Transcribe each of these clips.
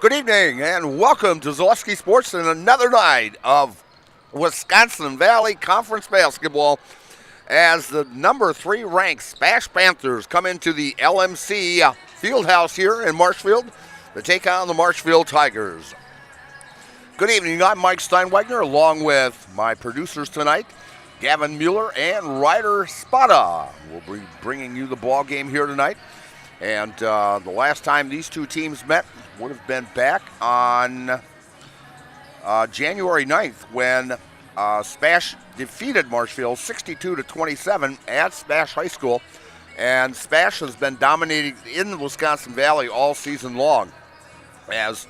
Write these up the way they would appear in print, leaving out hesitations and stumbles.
Good evening and welcome to Zaleski Sports and another night of Wisconsin Valley Conference basketball as the number 3 ranked SPASH Panthers come into the LMC Fieldhouse here in Marshfield to take on the Marshfield Tigers. Good evening, I'm Mike Steinwegner along with my producers tonight, Gavin Mueller and Ryder Spada. We'll be bringing you the ball game here tonight. And the last time these two teams met would have been back on January 9th when SPASH defeated Marshfield 62-27 at SPASH High School. And SPASH has been dominating in the Wisconsin Valley all season long, as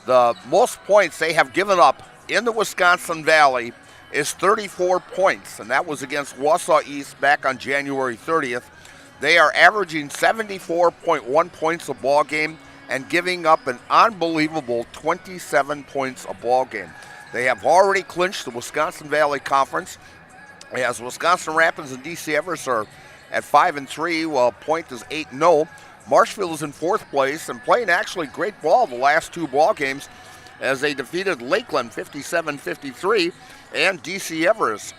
the most points they have given up in the Wisconsin Valley is 34 points, and that was against Wausau East back on January 30th. They are averaging 74.1 points a ball game and giving up an unbelievable 27 points a ball game. They have already clinched the Wisconsin Valley Conference, as Wisconsin Rapids and DC Everest are at 5-3, while Point is 8-0. Marshfield is in 4th place and playing actually great ball the last 2 ball games as they defeated Lakeland 57-53 and DC Everest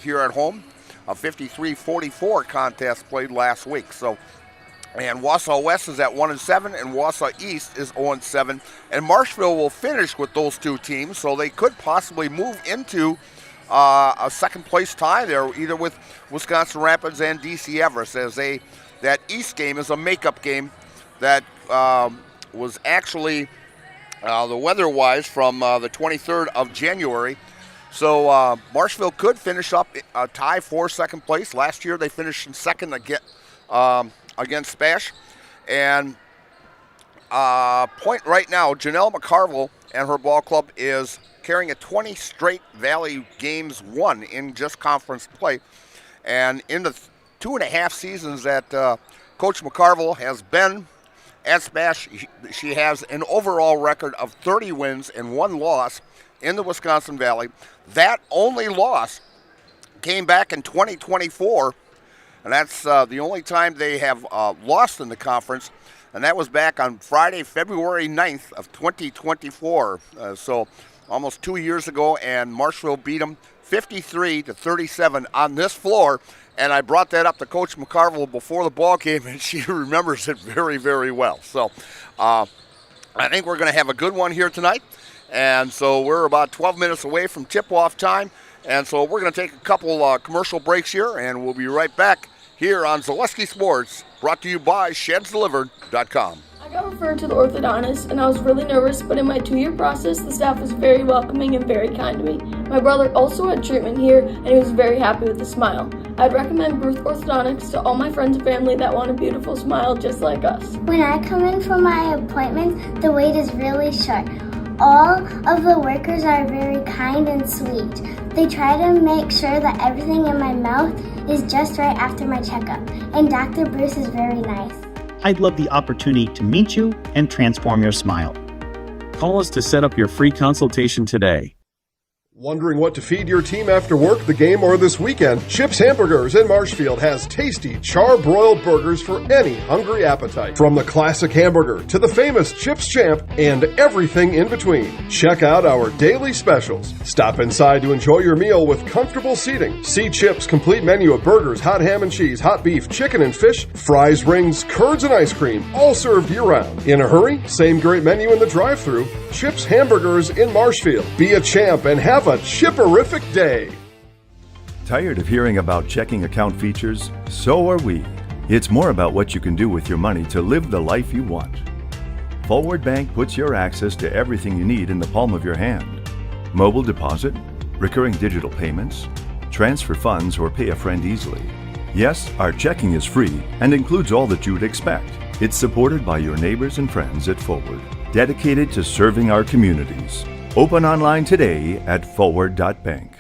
here at home. A 53-44 contest played last week. And Wausau West is at 1-7, and Wausau East is 0-7. And Marshfield will finish with those 2 teams, so they could possibly move into a second-place tie there, either with Wisconsin Rapids and DC Everest, as that East game is a makeup game that was actually the weather-wise from the 23rd of January. So Marshfield could finish up a tie for second place. Last year they finished in second against SPASH. And Point right now, Janelle McCarville and her ball club is carrying a 20 straight Valley games won in just conference play. And in the 2.5 seasons that Coach McCarville has been at SPASH, she has an overall record of 30 wins and 1 loss in the Wisconsin Valley. That only loss came back in 2024, and that's the only time they have lost in the conference, and that was back on Friday, February 9th of 2024. So almost 2 years ago, and Marshfield beat them 53-37 on this floor. And I brought that up to Coach McCarville before the ball game, and she remembers it very, very well. So I think we're going to have a good one here tonight. And so we're about 12 minutes away from tip-off time. And so we're going to take a couple commercial breaks here, and we'll be right back here on Zaleski Sports, brought to you by ShedsDelivered.com. I got referred to the orthodontist, and I was really nervous, but in my 2-year process, the staff was very welcoming and very kind to me. My brother also had treatment here, and he was very happy with a smile. I'd recommend Bruce Orthodontics to all my friends and family that want a beautiful smile just like us. When I come in for my appointment, the wait is really short. All of the workers are very kind and sweet. They try to make sure that everything in my mouth is just right after my checkup, and Dr. Bruce is very nice. I'd love the opportunity to meet you and transform your smile. Call us to set up your free consultation today. Wondering what to feed your team after work, the game, or this weekend? Chips Hamburgers in Marshfield has tasty char-broiled burgers for any hungry appetite. From the classic hamburger to the famous Chips Champ and everything in between. Check out our daily specials. Stop inside to enjoy your meal with comfortable seating. See Chips' complete menu of burgers, hot ham and cheese, hot beef, chicken and fish, fries, rings, curds, and ice cream, all served year-round. In a hurry? Same great menu in the drive-thru. Chips Hamburgers in Marshfield. Be a champ and have a chipperific day. Tired of hearing about checking account features? So are we. It's more about what you can do with your money to live the life you want. Forward Bank puts your access to everything you need in the palm of your hand. Mobile deposit, recurring digital payments, transfer funds, or pay a friend easily. Yes, our checking is free and includes all that you would expect. It's supported by your neighbors and friends at Forward, dedicated to serving our communities. Open online today at forward.bank.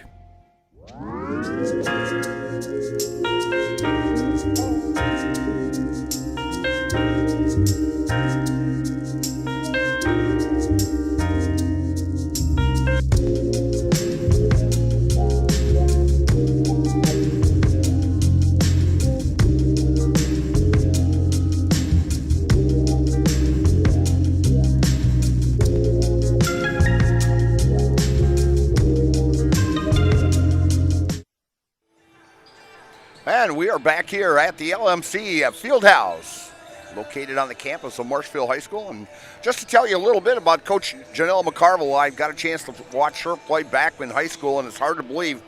And we are back here at the LMC Fieldhouse, located on the campus of Marshfield High School. And just to tell you a little bit about Coach Janelle McCarville, I got a chance to watch her play back in high school, and it's hard to believe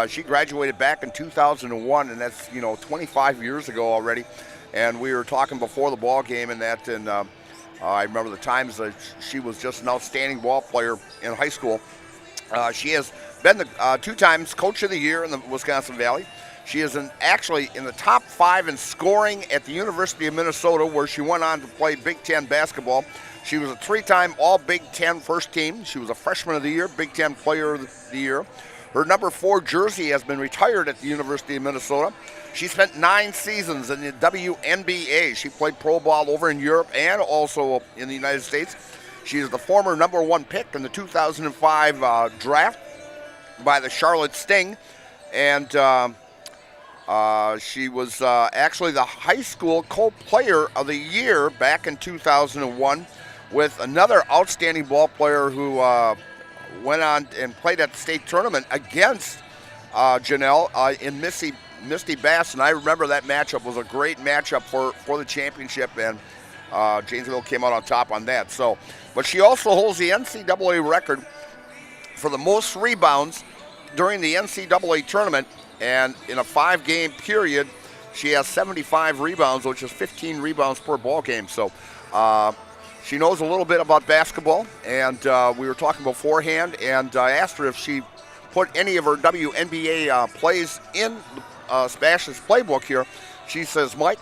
she graduated back in 2001, and that's 25 years ago already. And we were talking before the ball game and that, and I remember the times that she was just an outstanding ball player in high school. She has been the 2 times Coach of the Year in the Wisconsin Valley. She is actually in the top 5 in scoring at the University of Minnesota, where she went on to play Big Ten basketball. She was a 3-time All-Big Ten first team. She was a Freshman of the Year, Big Ten Player of the Year. Her number 4 jersey has been retired at the University of Minnesota. She spent 9 seasons in the WNBA. She played pro ball over in Europe and also in the United States. She is the former number 1 pick in the 2005 draft by the Charlotte Sting. And she was actually the high school co-player of the year back in 2001 with another outstanding ball player who went on and played at the state tournament against Janelle in Misty Bass. And I remember that matchup was a great matchup for the championship, and Janesville came out on top on that. So, but she also holds the NCAA record for the most rebounds during the NCAA tournament. And in a 5-game period, she has 75 rebounds, which is 15 rebounds per ball game. So she knows a little bit about basketball. And we were talking beforehand, and I asked her if she put any of her WNBA plays in SPASH's playbook here. She says, Mike,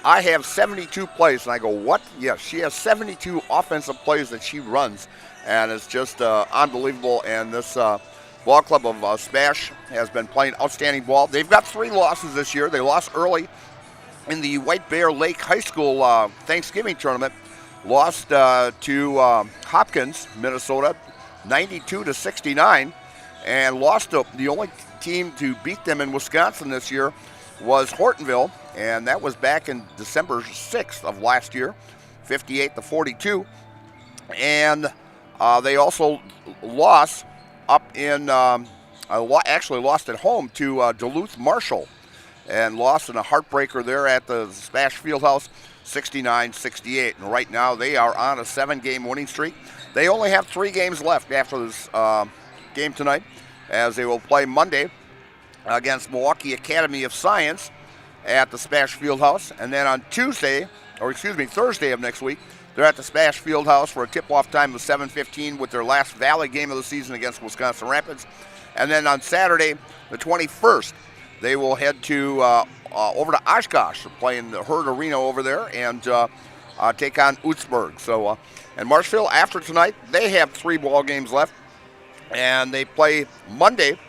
I have 72 plays. And I go, what? Yes, she has 72 offensive plays that she runs. And it's just unbelievable. And this ball club of SPASH has been playing outstanding ball. They've got 3 losses this year. They lost early in the White Bear Lake High School Thanksgiving tournament. Lost to Hopkins, Minnesota, 92-69, and lost to the only team to beat them in Wisconsin this year was Hortonville, and that was back in December 6th of last year, 58-42. And they also lost up in, actually lost at home to Duluth Marshall, and lost in a heartbreaker there at the SPASH Fieldhouse, 69-68. And right now they are on a 7-game winning streak. They only have 3 games left after this game tonight, as they will play Monday against Milwaukee Academy of Science at the SPASH Fieldhouse. And then on Thursday of next week, they're at the SPASH Fieldhouse for a tip-off time of 7:15 with their last Valley game of the season against Wisconsin Rapids. And then on Saturday, the 21st, they will head to over to Oshkosh to play in the Herd Arena over there and take on Utzberg. So, and Marshfield, after tonight, they have 3 ball games left, and they play Monday,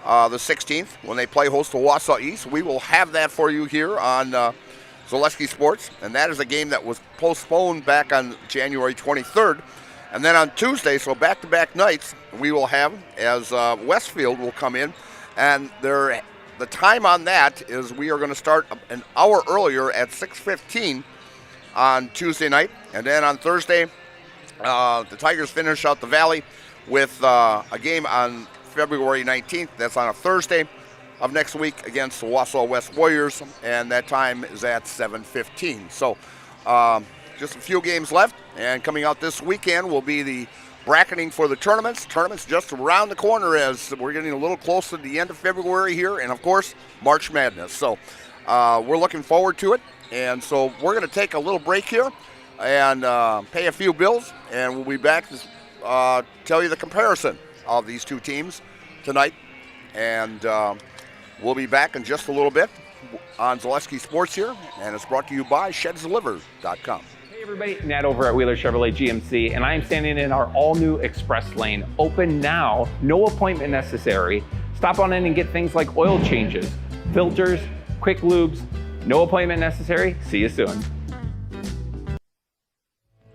the 16th, when they play host to Wausau East. We will have that for you here on Zaleski Sports, and that is a game that was postponed back on January 23rd. And then on Tuesday, so back-to-back nights, we will have, as Westfield will come in, and the time on that is we are going to start an hour earlier at 6:15 on Tuesday night. And then on Thursday, the Tigers finish out the Valley with a game on February 19th. That's on a Thursday of next week against the Wausau West Warriors, and that time is at 7:15. So just a few games left, and coming out this weekend will be the bracketing for the tournaments. Tournaments just around the corner as we're getting a little close to the end of February here, and of course, March Madness. So we're looking forward to it, and so we're going to take a little break here and pay a few bills, and we'll be back to tell you the comparison of these 2 teams tonight, and we'll be back in just a little bit on Zaleski Sports here, and it's brought to you by ShedsDeliver.com. Hey everybody, Nat over at Wheeler Chevrolet GMC, and I am standing in our all-new Express Lane. Open now, no appointment necessary. Stop on in and get things like oil changes, filters, quick lubes. No appointment necessary. See you soon.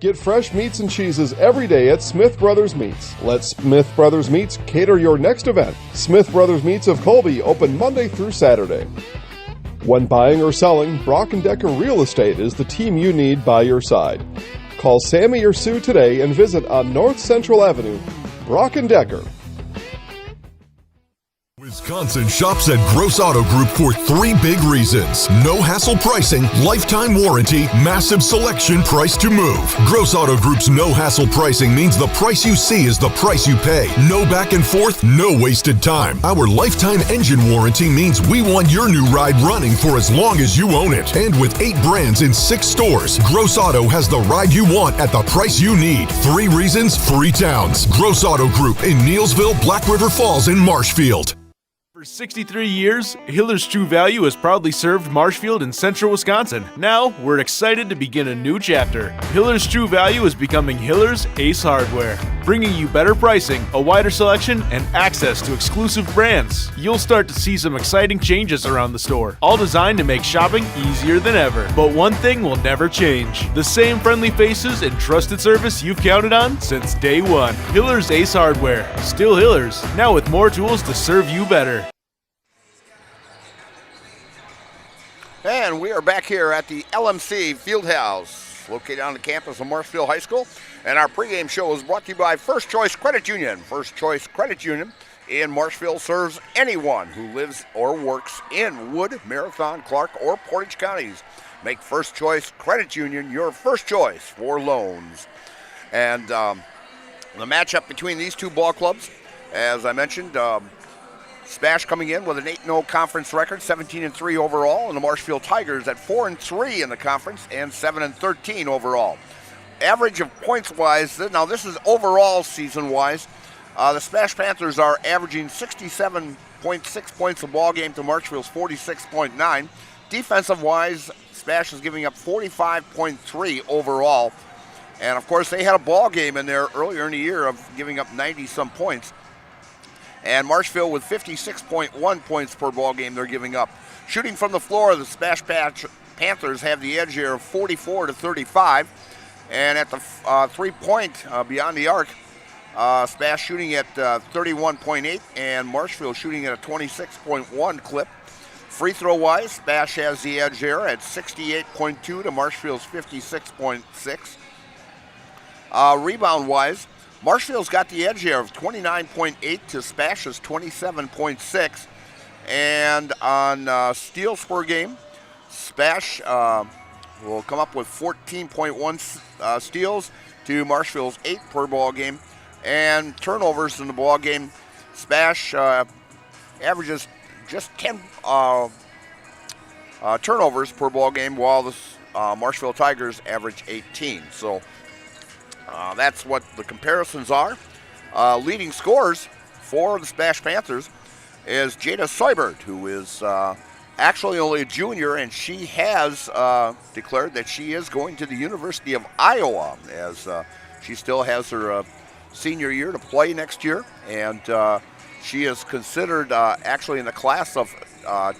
Get fresh meats and cheeses every day at Smith Brothers Meats. Let Smith Brothers Meats cater your next event. Smith Brothers Meats of Colby open Monday through Saturday. When buying or selling, Brock & Decker Real Estate is the team you need by your side. Call Sammy or Sue today and visit on North Central Avenue, Brock & Decker. Wisconsin shops at Gross Auto Group for 3 big reasons. No hassle pricing, lifetime warranty, massive selection, price to move. Gross Auto Group's no hassle pricing means the price you see is the price you pay. No back and forth, no wasted time. Our lifetime engine warranty means we want your new ride running for as long as you own it. And with 8 brands in 6 stores, Gross Auto has the ride you want at the price you need. 3 reasons, 3 towns. Gross Auto Group in Neilsville, Black River Falls, and Marshfield. For 63 years, Hiller's True Value has proudly served Marshfield and central Wisconsin. Now, we're excited to begin a new chapter. Hiller's True Value is becoming Hiller's Ace Hardware, bringing you better pricing, a wider selection, and access to exclusive brands. You'll start to see some exciting changes around the store, all designed to make shopping easier than ever. But one thing will never change: the same friendly faces and trusted service you've counted on since day one. Hiller's Ace Hardware, still Hiller's, now with more tools to serve you better. And we are back here at the LMC Fieldhouse, located on the campus of Marshfield High School. And our pregame show is brought to you by First Choice Credit Union. First Choice Credit Union in Marshfield serves anyone who lives or works in Wood, Marathon, Clark, or Portage counties. Make First Choice Credit Union your first choice for loans. And the matchup between these two ball clubs, as I mentioned, SPASH coming in with an 8-0 conference record, 17-3 overall, and the Marshfield Tigers at 4-3 in the conference and 7-13 overall. Average of points-wise, now this is overall season-wise, the SPASH Panthers are averaging 67.6 points a ball game to Marshfield's 46.9. Defensive-wise, SPASH is giving up 45.3 overall, and of course they had a ball game in there earlier in the year of giving up 90-some points. And Marshfield with 56.1 points per ball game they're giving up. Shooting from the floor, the SPASH Panthers have the edge here of 44-35. And at the 3-point beyond the arc, SPASH shooting at 31.8 and Marshfield shooting at a 26.1 clip. Free throw wise, SPASH has the edge here at 68.2 to Marshfield's 56.6. Rebound wise, Marshfield's got the edge here of 29.8 to SPASH's 27.6. And on steals per game, SPASH will come up with 14.1 steals to Marshfield's 8 per ball game. And turnovers in the ball game, SPASH averages just 10 turnovers per ball game, while the Marshfield Tigers average 18. So that's what the comparisons are. Leading scorers for the SPASH Panthers is Jada Seubert, who is actually only a junior, and she has declared that she is going to the University of Iowa, as she still has her senior year to play next year. And she is considered actually in the class of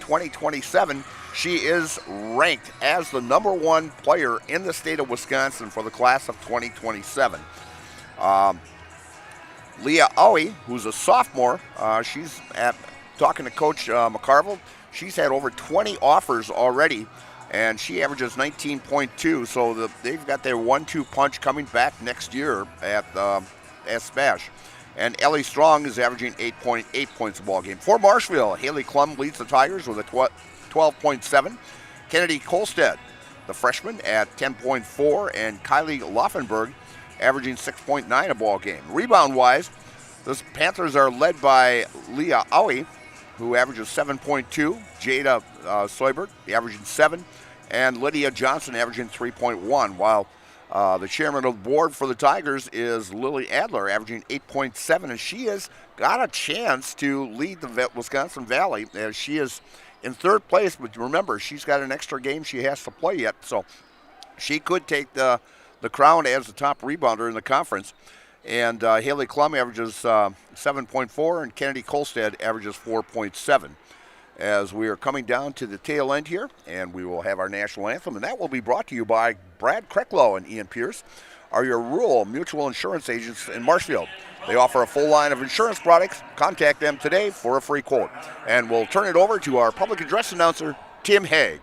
2027. She is ranked as the number 1 player in the state of Wisconsin for the class of 2027. Leah Owie, who's a sophomore, she's talking to Coach McCarville. She's had over 20 offers already, and she averages 19.2. So they've got their 1-2 punch coming back next year at SPASH. And Ellie Strong is averaging 8.8 points a ball game. For Marshfield, Haley Klum leads the Tigers with a 12.7. Kennedy Kolstad, the freshman, at 10.4, and Kylie Laufenberg averaging 6.9 a ball game. Rebound-wise, the Panthers are led by Leah Owie, who averages 7.2, Jada Seubert averaging 7, and Lydia Johnson averaging 3.1, while the chairman of the board for the Tigers is Lily Adler, averaging 8.7, and she has got a chance to lead the Wisconsin Valley, as she is in 3rd place, but remember, she's got an extra game she has to play yet, so she could take the crown as the top rebounder in the conference. And Haley Klum averages 7.4, and Kennedy Kolstad averages 4.7. As we are coming down to the tail end here, and we will have our national anthem, and that will be brought to you by Brad Krecklow and Ian Pierce, are your rural mutual insurance agents in Marshfield. They offer a full line of insurance products. Contact them today for a free quote. And we'll turn it over to our public address announcer, Tim Haig.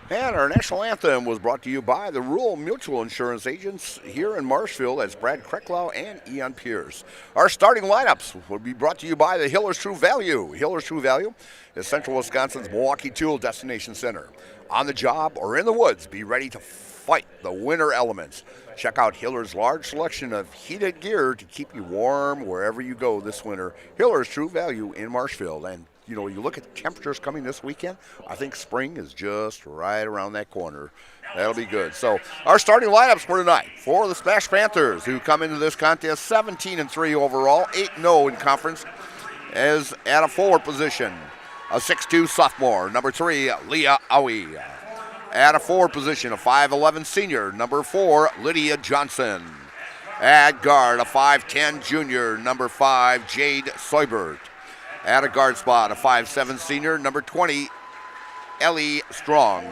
And our national anthem was brought to you by the Rural Mutual Insurance Agents here in Marshfield. That's Brad Krecklau and Ian Pierce. Our starting lineups will be brought to you by the Hiller's True Value. Hiller's True Value is Central Wisconsin's Milwaukee Tool Destination Center. On the job or in the woods, be ready to fight the winter elements. Check out Hiller's large selection of heated gear to keep you warm wherever you go this winter. Hiller's True Value in Marshfield. And you know, you look at temperatures coming this weekend, I think spring is just right around that corner. That'll be good. So our starting lineups for tonight for the SPASH Panthers, who come into this contest 17-3 overall, 8-0 in conference, is at a forward position. A 6'2 sophomore, number 3, Leah Owie. At a forward position, a 5'11 senior, number 4, Lydia Johnson. At guard, a 5'10 junior, number 5, Jade Seubert. At a guard spot, a 5'7 senior, number 20, Ellie Strong.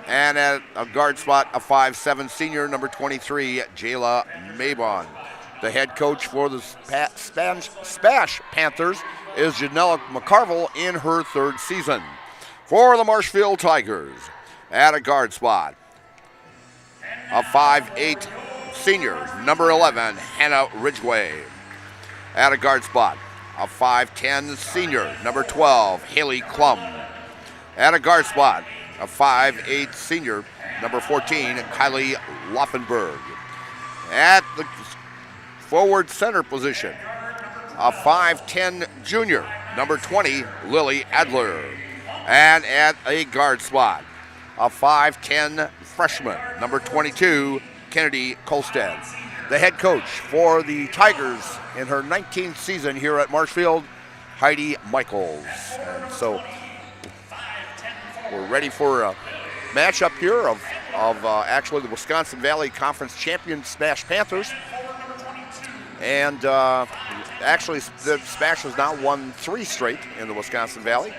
And at a guard spot, a 5'7 senior, number 23, Jayla Mabon. The head coach for the SPASH Panthers is Janelle McCarville in her 3rd season. For the Marshfield Tigers, at a guard spot, a 5'8 senior, number 11, Hannah Ridgway. At a guard spot, a 5'10 senior, number 12, Haley Klum. At a guard spot, a 5'8 senior, number 14, Kylie Laufenberg. At the forward center position, a 5'10 junior, number 20, Lily Adler. And at a guard spot, a 5'10 freshman, number 22, Kennedy Kolstad. The head coach for the Tigers in her 19th season here at Marshfield, Heidi Michaels. And so we're ready for a matchup here of actually the Wisconsin Valley Conference champion SPASH Panthers. And actually the SPASH has now won 3 straight in the Wisconsin Valley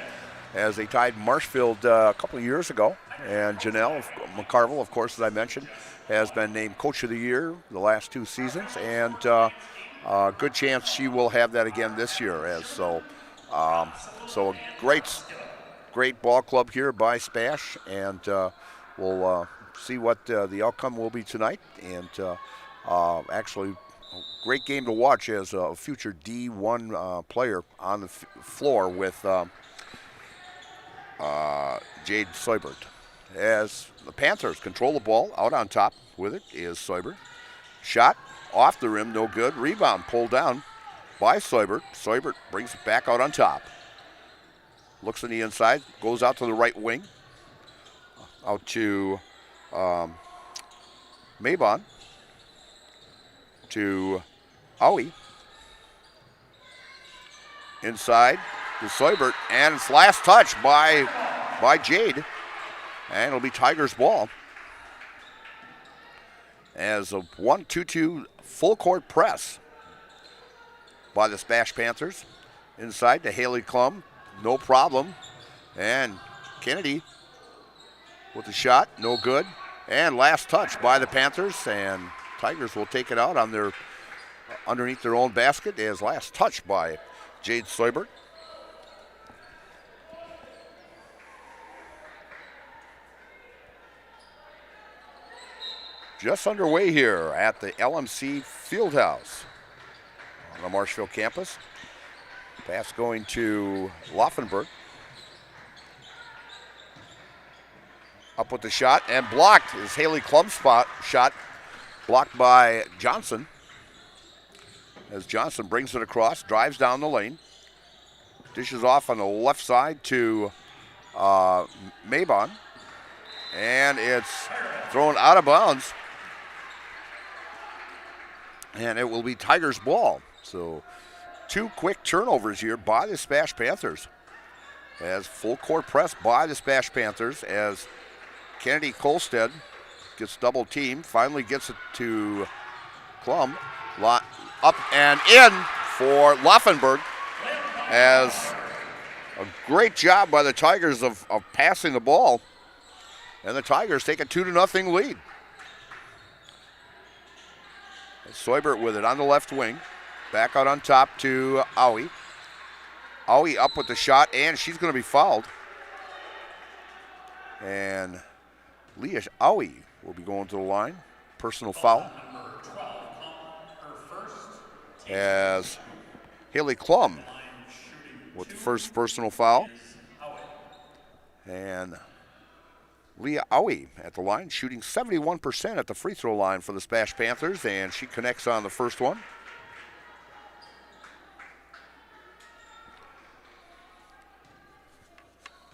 as they tied Marshfield a couple of years ago. And Janelle McCarville, of course, as I mentioned, has been named Coach of the Year the last 2 seasons, and good chance she will have that again this year. So a great ball club here by SPASH, and we'll see what the outcome will be tonight. And actually, a great game to watch as a future D1 player on the floor with Jade Seubert. As the Panthers control the ball, out on top with it is Seubert. Shot off the rim, no good. Rebound pulled down by Seubert. Seubert brings it back out on top. Looks on the inside, goes out to the right wing. Out to Mabon. To Owie. Inside to Seubert, and it's last touch by Jade. And it'll be Tigers ball. As a 1-2-2 full court press by the SPASH Panthers. Inside to Haley Klum, no problem. And Kennedy with the shot, no good. And last touch by the Panthers, and Tigers will take it out on their underneath their own basket as last touch by Jade Seubert. Just underway here at the LMC Fieldhouse on the Marshfield campus. Pass going to Laufenberg. Up with the shot and blocked is Haley Klum's shot blocked by Johnson. As Johnson brings it across, drives down the lane. Dishes off on the left side to Mabon. And it's thrown out of bounds. And it will be Tigers ball. So 2 quick turnovers here by the SPASH Panthers. As full court press by the SPASH Panthers as Kennedy Kolstad gets double teamed, finally gets it to Klum. Up and in for Laufenberg as a great job by the Tigers of passing the ball. And the Tigers take a 2-0 lead. Seubert with it on the left wing. Back out on top to Owie. Owie up with the shot, and she's going to be fouled. And Leah Owie will be going to the line. Personal foul. As Haley Klum with the first personal foul. And Leah Owie at the line, shooting 71% at the free throw line for the SPASH Panthers, and she connects on the first one.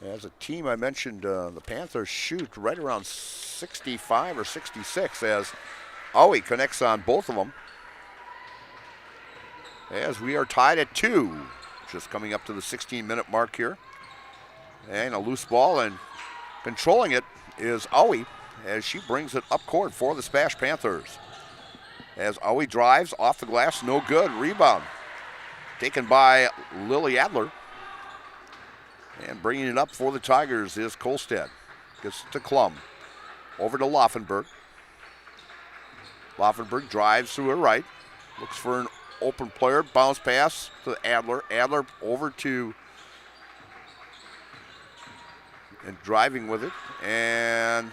As a team, I mentioned the Panthers shoot right around 65 or 66 as Owie connects on both of them. As we are tied at 2, just coming up to the 16-minute mark here. And a loose ball, and controlling it is Owie as she brings it up court for the SPASH Panthers. As Owie drives off the glass, no good. Rebound taken by Lily Adler. And bringing it up for the Tigers is Kolstad. Gets it to Klum. Over to Laufenberg. Laufenberg drives to her right. Looks for an open player. Bounce pass to Adler. Adler over to, and driving with it. And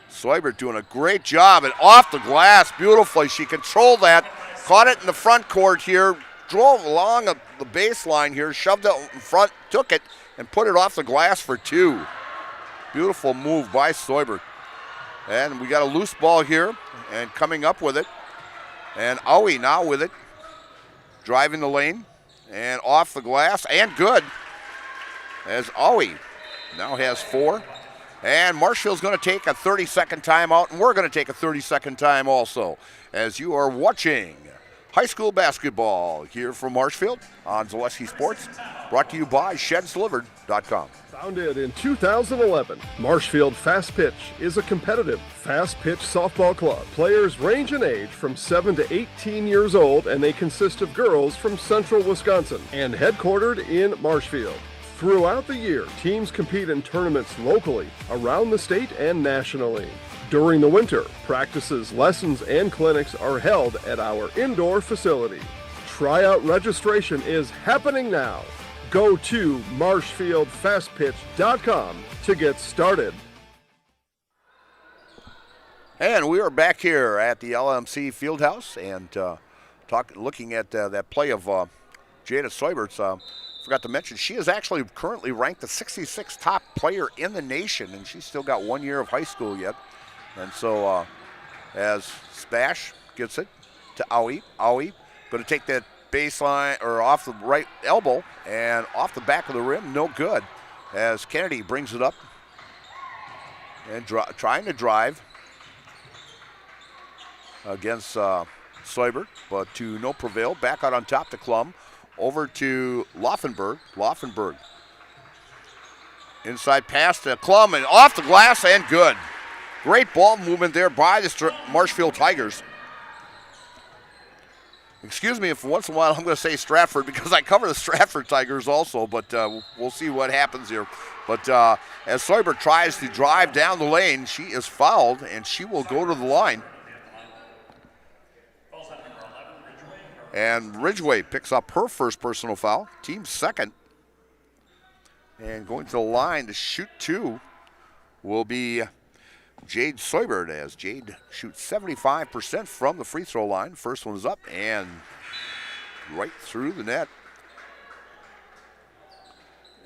Seubert doing a great job. And off the glass beautifully. She controlled that. Caught it in the front court here. Drove along the baseline here, shoved it in front, took it, and put it off the glass for 2. Beautiful move by Seubert. And we got a loose ball here, and coming up with it. And Owie now with it, driving the lane, and off the glass, and good. As Owie now has 4. And Marshfield's going to take a 30-second timeout, and we're going to take a 30-second time also, as you are watching high school basketball here from Marshfield on Zaleski Sports, brought to you by ShedsDelivered.com. Founded in 2011, Marshfield Fast Pitch is a competitive fast pitch softball club. Players range in age from 7 to 18 years old, and they consist of girls from central Wisconsin and headquartered in Marshfield. Throughout the year, teams compete in tournaments locally, around the state, and nationally. During the winter, practices, lessons, and clinics are held at our indoor facility. Tryout registration is happening now. Go to marshfieldfastpitch.com to get started. And we are back here at the LMC Fieldhouse and looking at that play of Jada Seubert's. Forgot to mention, she is actually currently ranked the 66th top player in the nation, and she's still got 1 year of high school yet. And so as SPASH gets it to Owie going to take that baseline or off the right elbow and off the back of the rim, no good. As Kennedy brings it up and trying to drive against Seubert, but to no prevail. Back out on top to Klum. Over to Laufenberg. Laufenberg. Inside pass to Klum and off the glass and good. Great ball movement there by the Marshfield Tigers. Excuse me if once in a while I'm going to say Stratford because I cover the Stratford Tigers also, but we'll see what happens here. But as Seubert tries to drive down the lane, she is fouled and she will go to the line. And Ridgway picks up her first personal foul, team second. And going to the line to shoot 2 will be Jade Seubert, as Jade shoots 75% from the free throw line. First one is up and right through the net.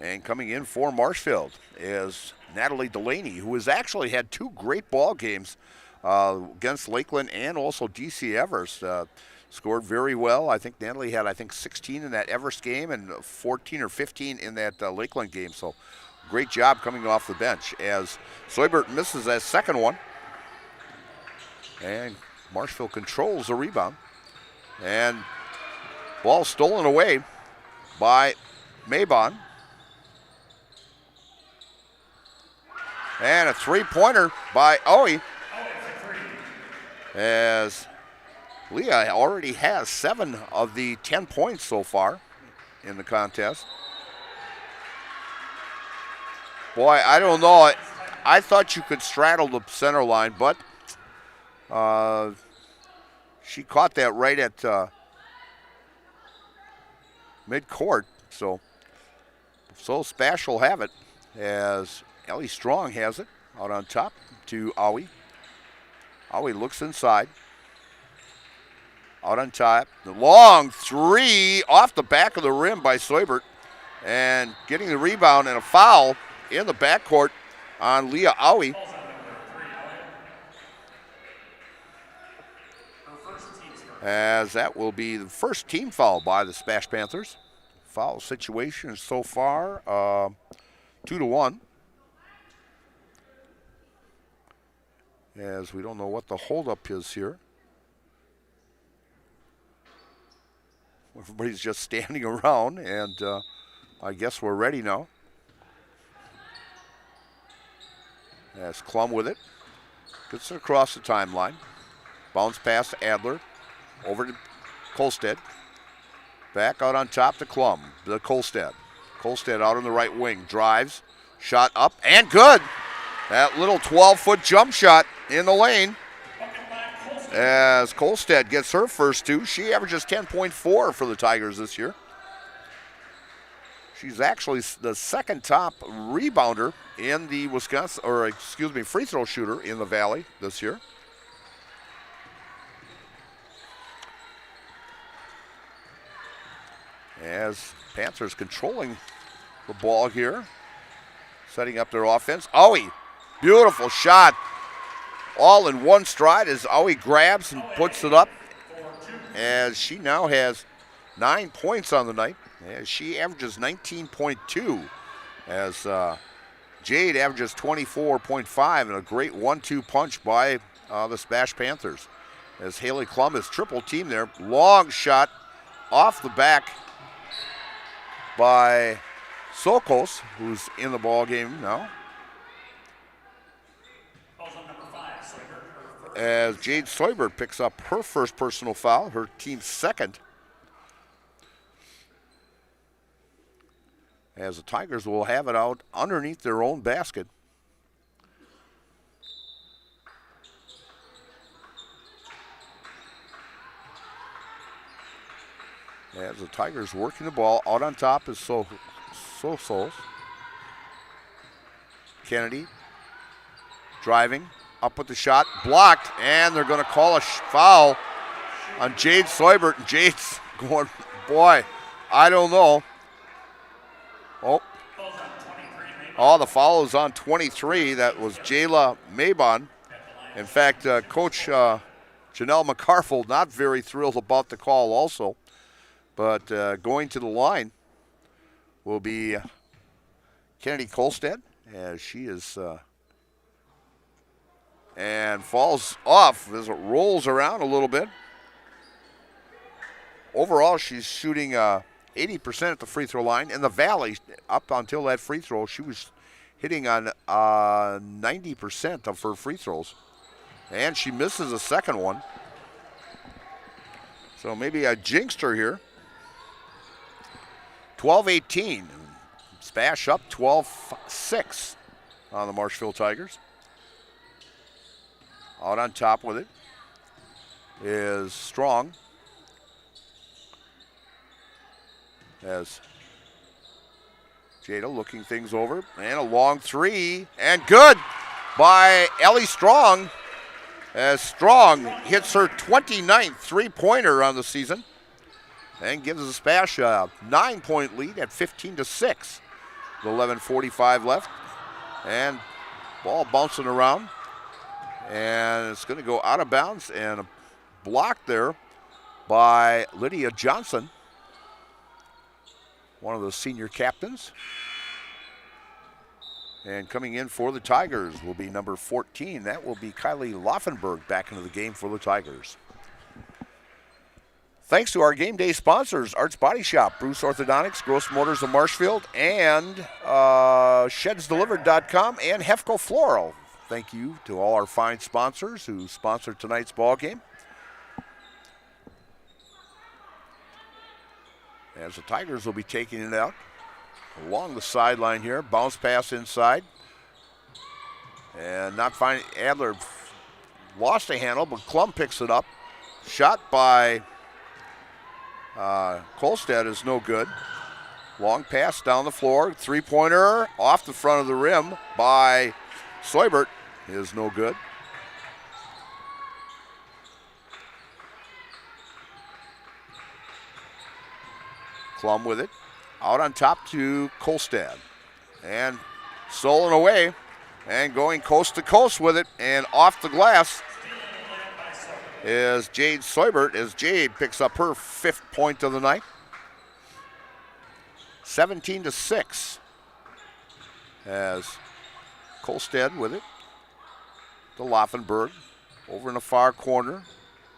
And coming in for Marshfield is Natalie Delaney, who has actually had 2 great ball games against Lakeland and also DC Everest. Scored very well. I think Natalie had 16 in that Everest game and 14 or 15 in that Lakeland game. So great job coming off the bench as Seubert misses that second one. And Marshfield controls the rebound. And ball stolen away by Maybon. And a three-pointer by Owie. As Leah already has 7 of the 10 points so far in the contest. Boy, I don't know. I thought you could straddle the center line, but she caught that right at mid-court. So SPASH will have it as Ellie Strong has it out on top to Aui. Aui looks inside. Out on top. The long three off the back of the rim by Soibert. And getting the rebound and a foul in the backcourt on Leah Aui. As that will be the first team foul by the SPASH Panthers. Foul situation so far 2-1. As we don't know what the holdup is here. Everybody's just standing around, and I guess we're ready now. As Klum with it. Gets it across the timeline. Bounce pass to Adler. Over to Kolstad. Back out on top to Klum. The Kolstad. Kolstad out on the right wing. Drives. Shot up and good. That little 12-foot jump shot in the lane. As Kolstad gets her first two. She averages 10.4 for the Tigers this year. She's actually the second top rebounder in the free throw shooter in the Valley this year. As Panthers controlling the ball here, setting up their offense. Aui, beautiful shot. All in one stride as Aui grabs and puts it up. As she now has 9 points on the night. As she averages 19.2. As Jade averages 24.5 and a great 1-2 punch by the SPASH Panthers. As Haley Klum is triple team there. Long shot off the back by Sokos, who's in the ball game now. As Jade Soibert picks up her first personal foul, her team's second. As the Tigers will have it out underneath their own basket. As the Tigers working the ball, out on top is Sosos. Kennedy driving, up with the shot, blocked, and they're going to call a foul on Jade Soibert. And Jade's going, boy, I don't know. Oh, the foul is on 23. That was Jayla Mabon. In fact, Coach Janelle McCarfield not very thrilled about the call also. But going to the line will be Kennedy Kolstad, as she is and falls off as it rolls around a little bit. Overall, she's shooting 80% at the free throw line. In the Valley, up until that free throw, she was hitting on 90% of her free throws. And she misses a second one. So maybe I jinxed her here. 12-18. SPASH up 12-6 on the Marshfield Tigers. Out on top with it is Strong. As Jada looking things over. And a long three. And good by Ellie Strong. As Strong hits her 29th three-pointer on the season. And gives the SPASH a 9-point lead at 15-6. With 11:45 left. And ball bouncing around. And it's going to go out of bounds. And a block there by Lydia Johnson, one of the senior captains. And coming in for the Tigers will be number 14. That will be Kylie Laufenberg back into the game for the Tigers. Thanks to our game day sponsors, Arts Body Shop, Bruce Orthodontics, Gross Motors of Marshfield, and ShedsDelivered.com, and Hefco Floral. Thank you to all our fine sponsors who sponsored tonight's ball game. As the Tigers will be taking it out along the sideline here. Bounce pass inside. And not finding, Adler lost a handle, but Klum picks it up. Shot by Kolstad is no good. Long pass down the floor. Three-pointer off the front of the rim by Seubert is no good. Klum with it. Out on top to Kolstad. And stolen away. And going coast to coast with it. And off the glass is Jade Seubert as Jade picks up her 5th point of the night. 17-6 as Kolstad with it to Laufenberg. Over in the far corner.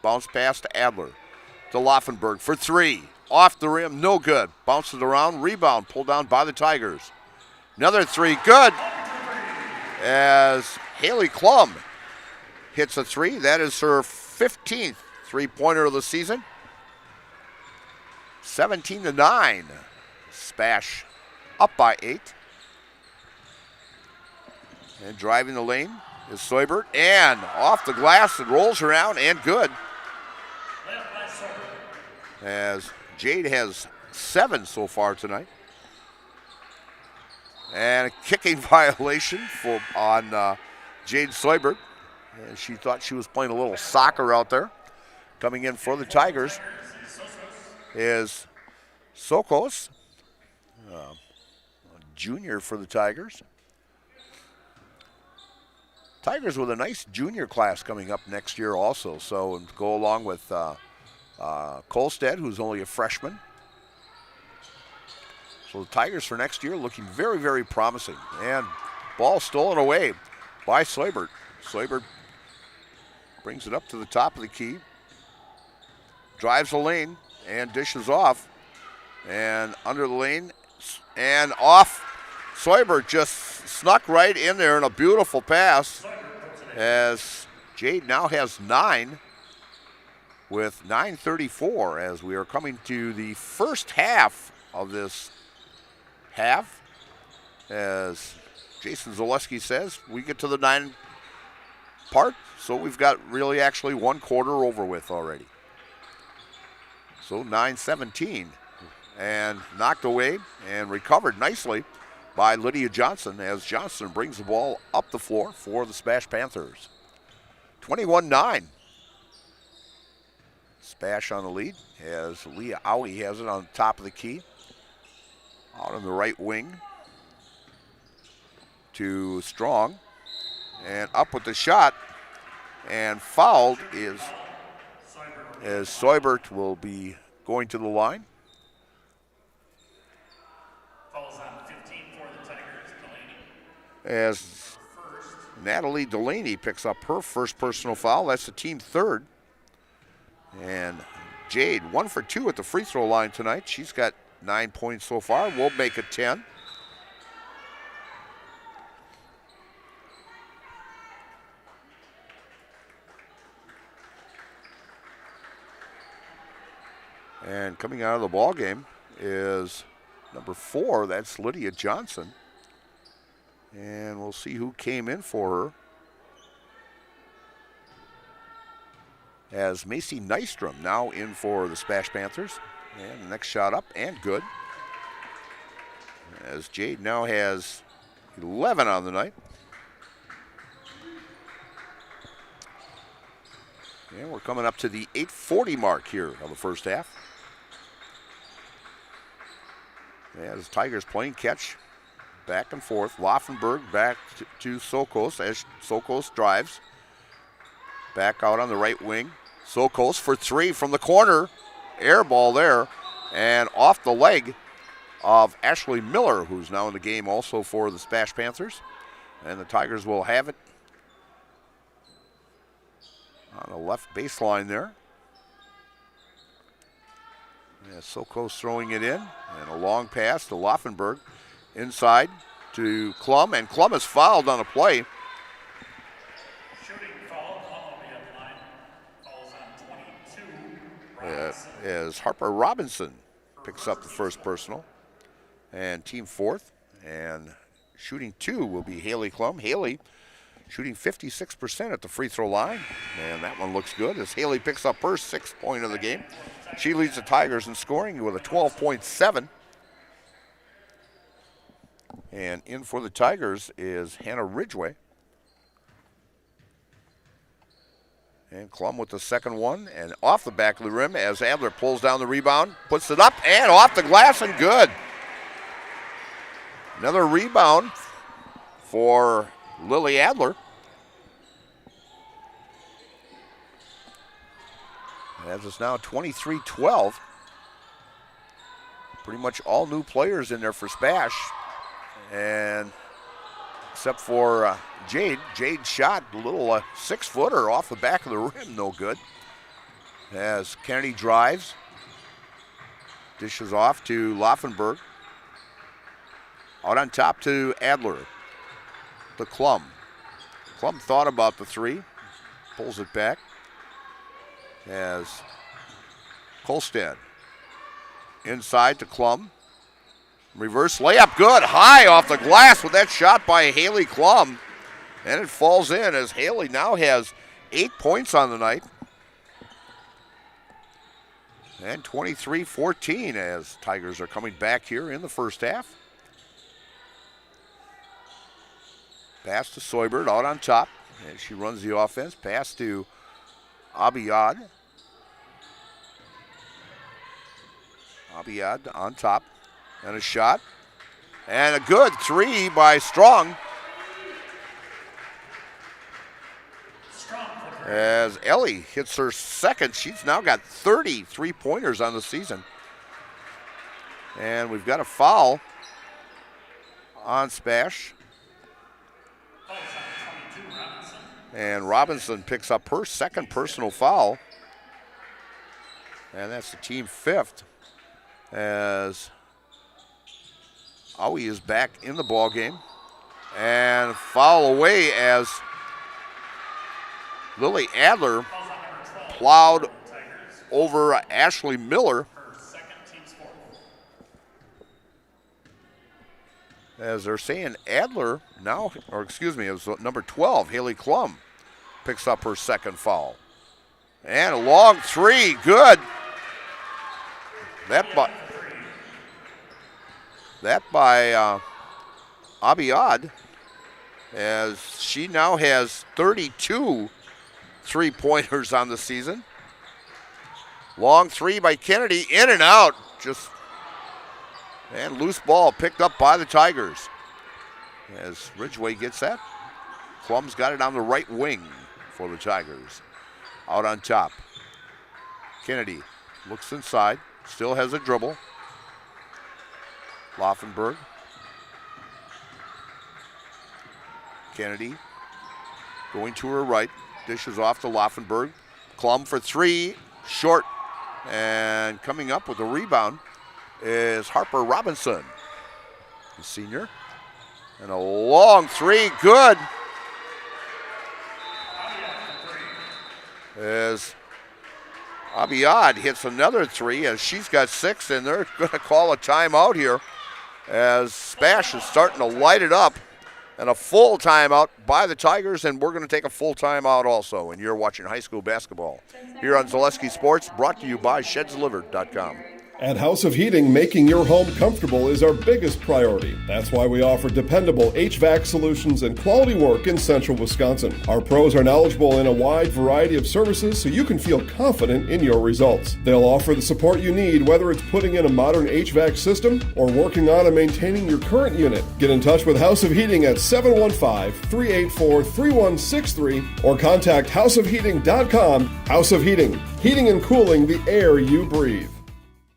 Bounce pass to Adler. To Laufenberg for 3. Off the rim, no good. Bounces around, rebound, pulled down by the Tigers. Another 3, good. As Haley Klum hits a 3. That is her 15th three-pointer of the season. 17-9. SPASH up by 8. And driving the lane is Seubert. And off the glass, it rolls around and good. As Jade has 7 so far tonight. And a kicking violation on Jade Seubert. And she thought she was playing a little soccer out there. Coming in for the Tigers is Sokos, a junior for the Tigers. Tigers with a nice junior class coming up next year also. So and go along with Kolstad, who's only a freshman. So the Tigers for next year looking very, very promising. And ball stolen away by Seubert. Seubert brings it up to the top of the key. Drives the lane and dishes off. And under the lane and off. Seubert just snuck right in there in a beautiful pass as Jade now has 9 with 9:34 as we are coming to the first half of this half. As Jason Zaleski says, we get to the 9 part, so we've got really actually 1 quarter over with already. So 9:17 and knocked away and recovered nicely by Lydia Johnson as Johnson brings the ball up the floor for the SPASH Panthers. 21-9. SPASH on the lead as Leah Owie has it on top of the key. Out on the right wing to Strong. And up with the shot. And fouled is as Seubert will be going to the line. Fouls on 15 for the Tigers, Delaney. As Natalie Delaney picks up her first personal foul. That's the team 3rd. And Jade 1 for 2 at the free throw line tonight. She's got 9 points so far. We'll make it 10. And coming out of the ball game is number 4. That's Lydia Johnson. And we'll see who came in for her. As Macy Nystrom now in for the SPASH Panthers. And the next shot up and good. As Jade now has 11 on the night. And we're coming up to the 8:40 mark here of the first half. As Tigers playing catch, back and forth. Laufenberg back to Sokos as Sokos drives. Back out on the right wing. Sokos for 3 from the corner. Air ball there. And off the leg of Ashley Miller, who's now in the game also for the SPASH Panthers. And the Tigers will have it on the left baseline there. Yeah, Sokos throwing it in, and a long pass to Laufenberg. Inside to Klum, and Klum is fouled on a play. Shooting foul, Klum will be at the line. Fouls on 22. As Harper Robinson picks up the first personal. And team 4th, and shooting 2 will be Haley Klum. Haley shooting 56% at the free throw line, and that one looks good as Haley picks up her 6th point of the game. She leads the Tigers in scoring with a 12.7. And in for the Tigers is Hannah Ridgway. And Klum with the second one, and off the back of the rim as Adler pulls down the rebound, puts it up, and off the glass, and good. Another rebound for Lily Adler. As it's now 23-12. Pretty much all new players in there for SPASH. And except for Jade. Jade shot a little 6-footer off the back of the rim, no good. As Kennedy drives, dishes off to Laufenberg. Out on top to Adler, to Klum. Klum thought about the three, pulls it back. As Kolstad inside to Klum. Reverse layup, good, high off the glass with that shot by Haley Klum. And it falls in as Haley now has 8 points on the night. And 23-14 as Tigers are coming back here in the first half. Pass to Soibert out on top as she runs the offense. Pass to Abiyad. Abiyad on top. And a shot. And a good three by Strong. As Ellie hits her second, she's now got 30 three-pointers on the season. And we've got a foul on SPASH. And Robinson picks up her second personal foul. And that's the team fifth. As Aui is back in the ball game. And foul away as Lily Adler plowed over Ashley Miller. As they're saying Adler now, or excuse me, it was number 12, Haley Klum, picks up her second foul. And a long three, good. That by Abiyad, as she now has 32 three-pointers on the season. Long three by Kennedy, in and out. And loose ball picked up by the Tigers. As Ridgway gets that. Klum's got it on the right wing for the Tigers. Out on top. Kennedy looks inside, still has a dribble. Laufenberg. Kennedy going to her right. Dishes off to Laufenberg. Klum for three, short. And coming up with the rebound is Harper Robinson, the senior. And a long three, good. As Abiyad hits another three, as she's got 6, and they're going to call a timeout here as SPASH is starting to light it up. And a full timeout by the Tigers, and we're going to take a full timeout also. And you're watching high school basketball here on Zaleski Sports, brought to you by ShedsDelivered.com. At House of Heating, making your home comfortable is our biggest priority. That's why we offer dependable HVAC solutions and quality work in central Wisconsin. Our pros are knowledgeable in a wide variety of services so you can feel confident in your results. They'll offer the support you need, whether it's putting in a modern HVAC system or working on and maintaining your current unit. Get in touch with House of Heating at 715-384-3163 or contact houseofheating.com. House of Heating, heating and cooling the air you breathe.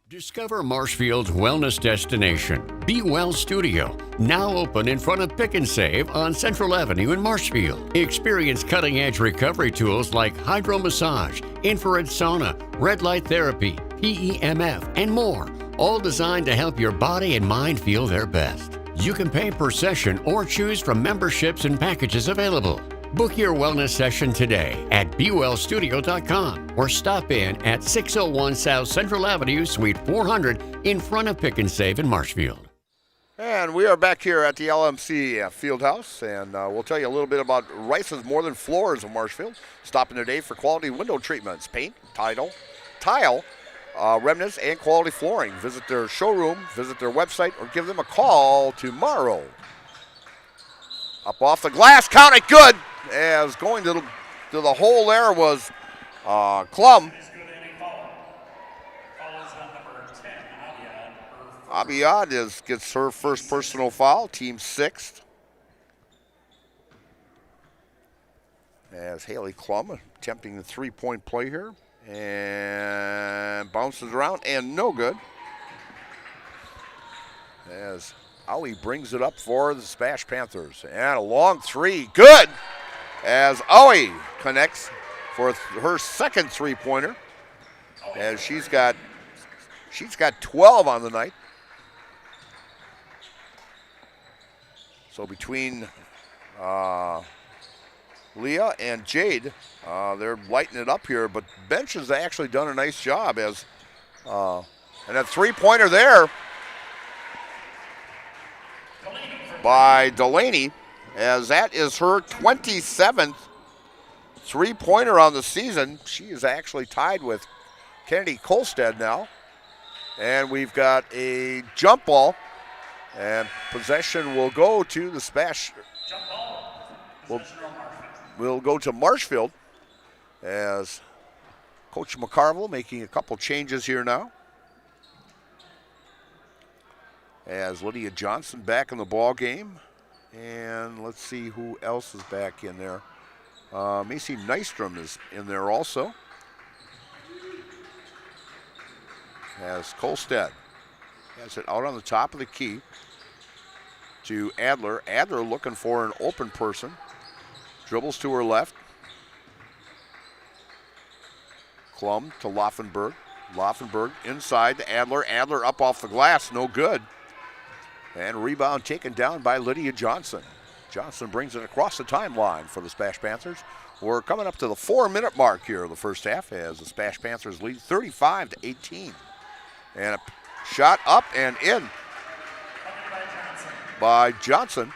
Discover Marshfield's wellness destination, Be Well Studio, now open in front of Pick and Save on Central Avenue in Marshfield. Experience cutting-edge recovery tools like hydro massage, infrared sauna, red light therapy, PEMF, and more, all designed to help your body and mind feel their best. You can pay per session or choose from memberships and packages available. Book your wellness session today at BeWellStudio.com or stop in at 601 South Central Avenue, Suite 400 in front of Pick and Save in Marshfield. And we are back here at the LMC Fieldhouse, and we'll tell you a little bit about Rice's More Than Floors of Marshfield. Stopping today for quality window treatments, paint, tile, remnants and quality flooring. Visit their showroom, visit their website, or give them a call tomorrow. Up off the glass, count it good. As going to the hole there was Klum. Abiyad gets her first personal foul, team 6th. As Haley Klum attempting the three-point play here. And bounces around and no good. As Aui brings it up for the SPASH Panthers. And a long three, good! As Aui connects for her second three-pointer. As she's got 12 on the night. So between Leah and Jade, they're lighting it up here, but bench has actually done a nice job as, and that three-pointer there by Delaney, as that is her 27th three-pointer on the season. She is actually tied with Kennedy Kolstad now. And we've got a jump ball, and possession will go to the SPASH. We'll go to Marshfield as Coach McCarville making a couple changes here now. As Lydia Johnson back in the ball game. And let's see who else is back in there. Macy Nystrom is in there also. As Kolstad has it out on the top of the key to Adler. Adler looking for an open person. Dribbles to her left. Klum to Laufenberg. Laufenberg inside to Adler. Adler up off the glass, no good. And rebound taken down by Lydia Johnson. Johnson brings it across the timeline for the SPASH Panthers. We're coming up to the 4-minute mark here of the first half as the SPASH Panthers lead 35-18. And a shot up and in by Johnson.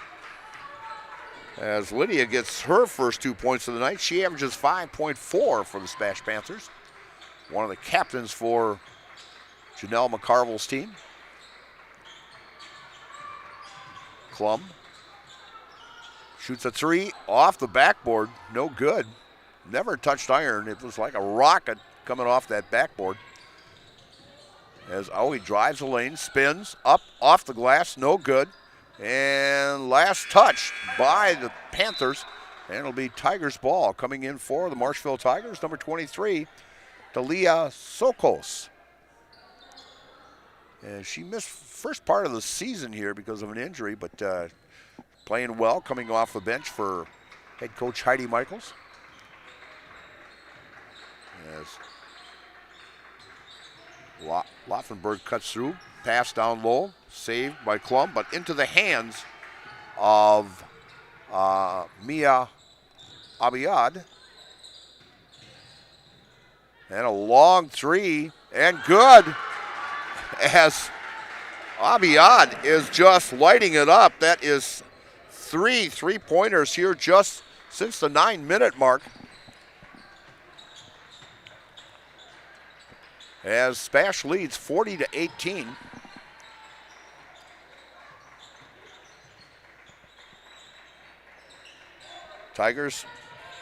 As Lydia gets her first 2 points of the night, she averages 5.4 for the SPASH Panthers. One of the captains for Janelle McCarville's team. Klum shoots a three off the backboard, no good. Never touched iron. It was like a rocket coming off that backboard. As Aui drives the lane, spins up off the glass, no good. And last touched by the Panthers, and it'll be Tigers ball coming in for the Marshfield Tigers, number 23, Talia Sokos. And she missed first part of the season here because of an injury, but playing well, coming off the bench for head coach Heidi Michaels. As Laufenberg cuts through, pass down low, saved by Klum, but into the hands of Mia Abiyad. And a long three, and good, as Abiyad is just lighting it up. That is three three-pointers here just since the 9-minute mark. As SPASH leads 40-18. Tigers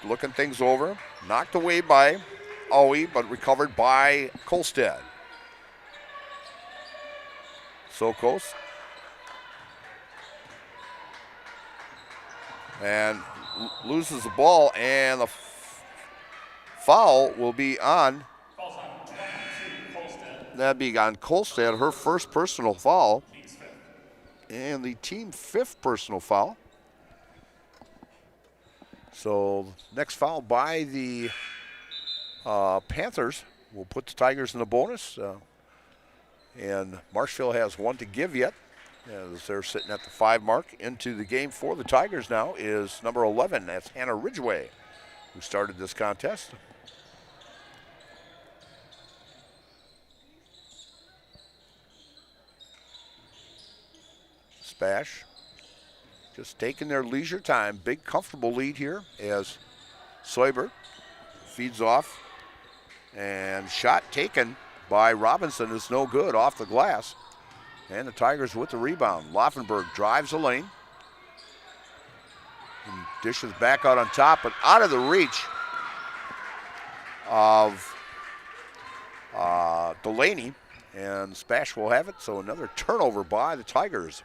looking things over. Knocked away by Aui, but recovered by Kolstad. Sokos. And loses the ball, and the foul will be on. That'd be on Kolstad, her first personal foul. And the team 5th personal foul. So next foul by the Panthers will put the Tigers in the bonus. And Marshfield has one to give yet, as they're sitting at the 5 mark. Into the game for the Tigers now is number 11. That's Hannah Ridgway, who started this contest. SPASH just taking their leisure time. Big comfortable lead here as Soibert feeds off. And shot taken by Robinson is no good off the glass. And the Tigers with the rebound. Laufenberg drives the lane. And dishes back out on top, but out of the reach of Delaney. And SPASH will have it, so another turnover by the Tigers.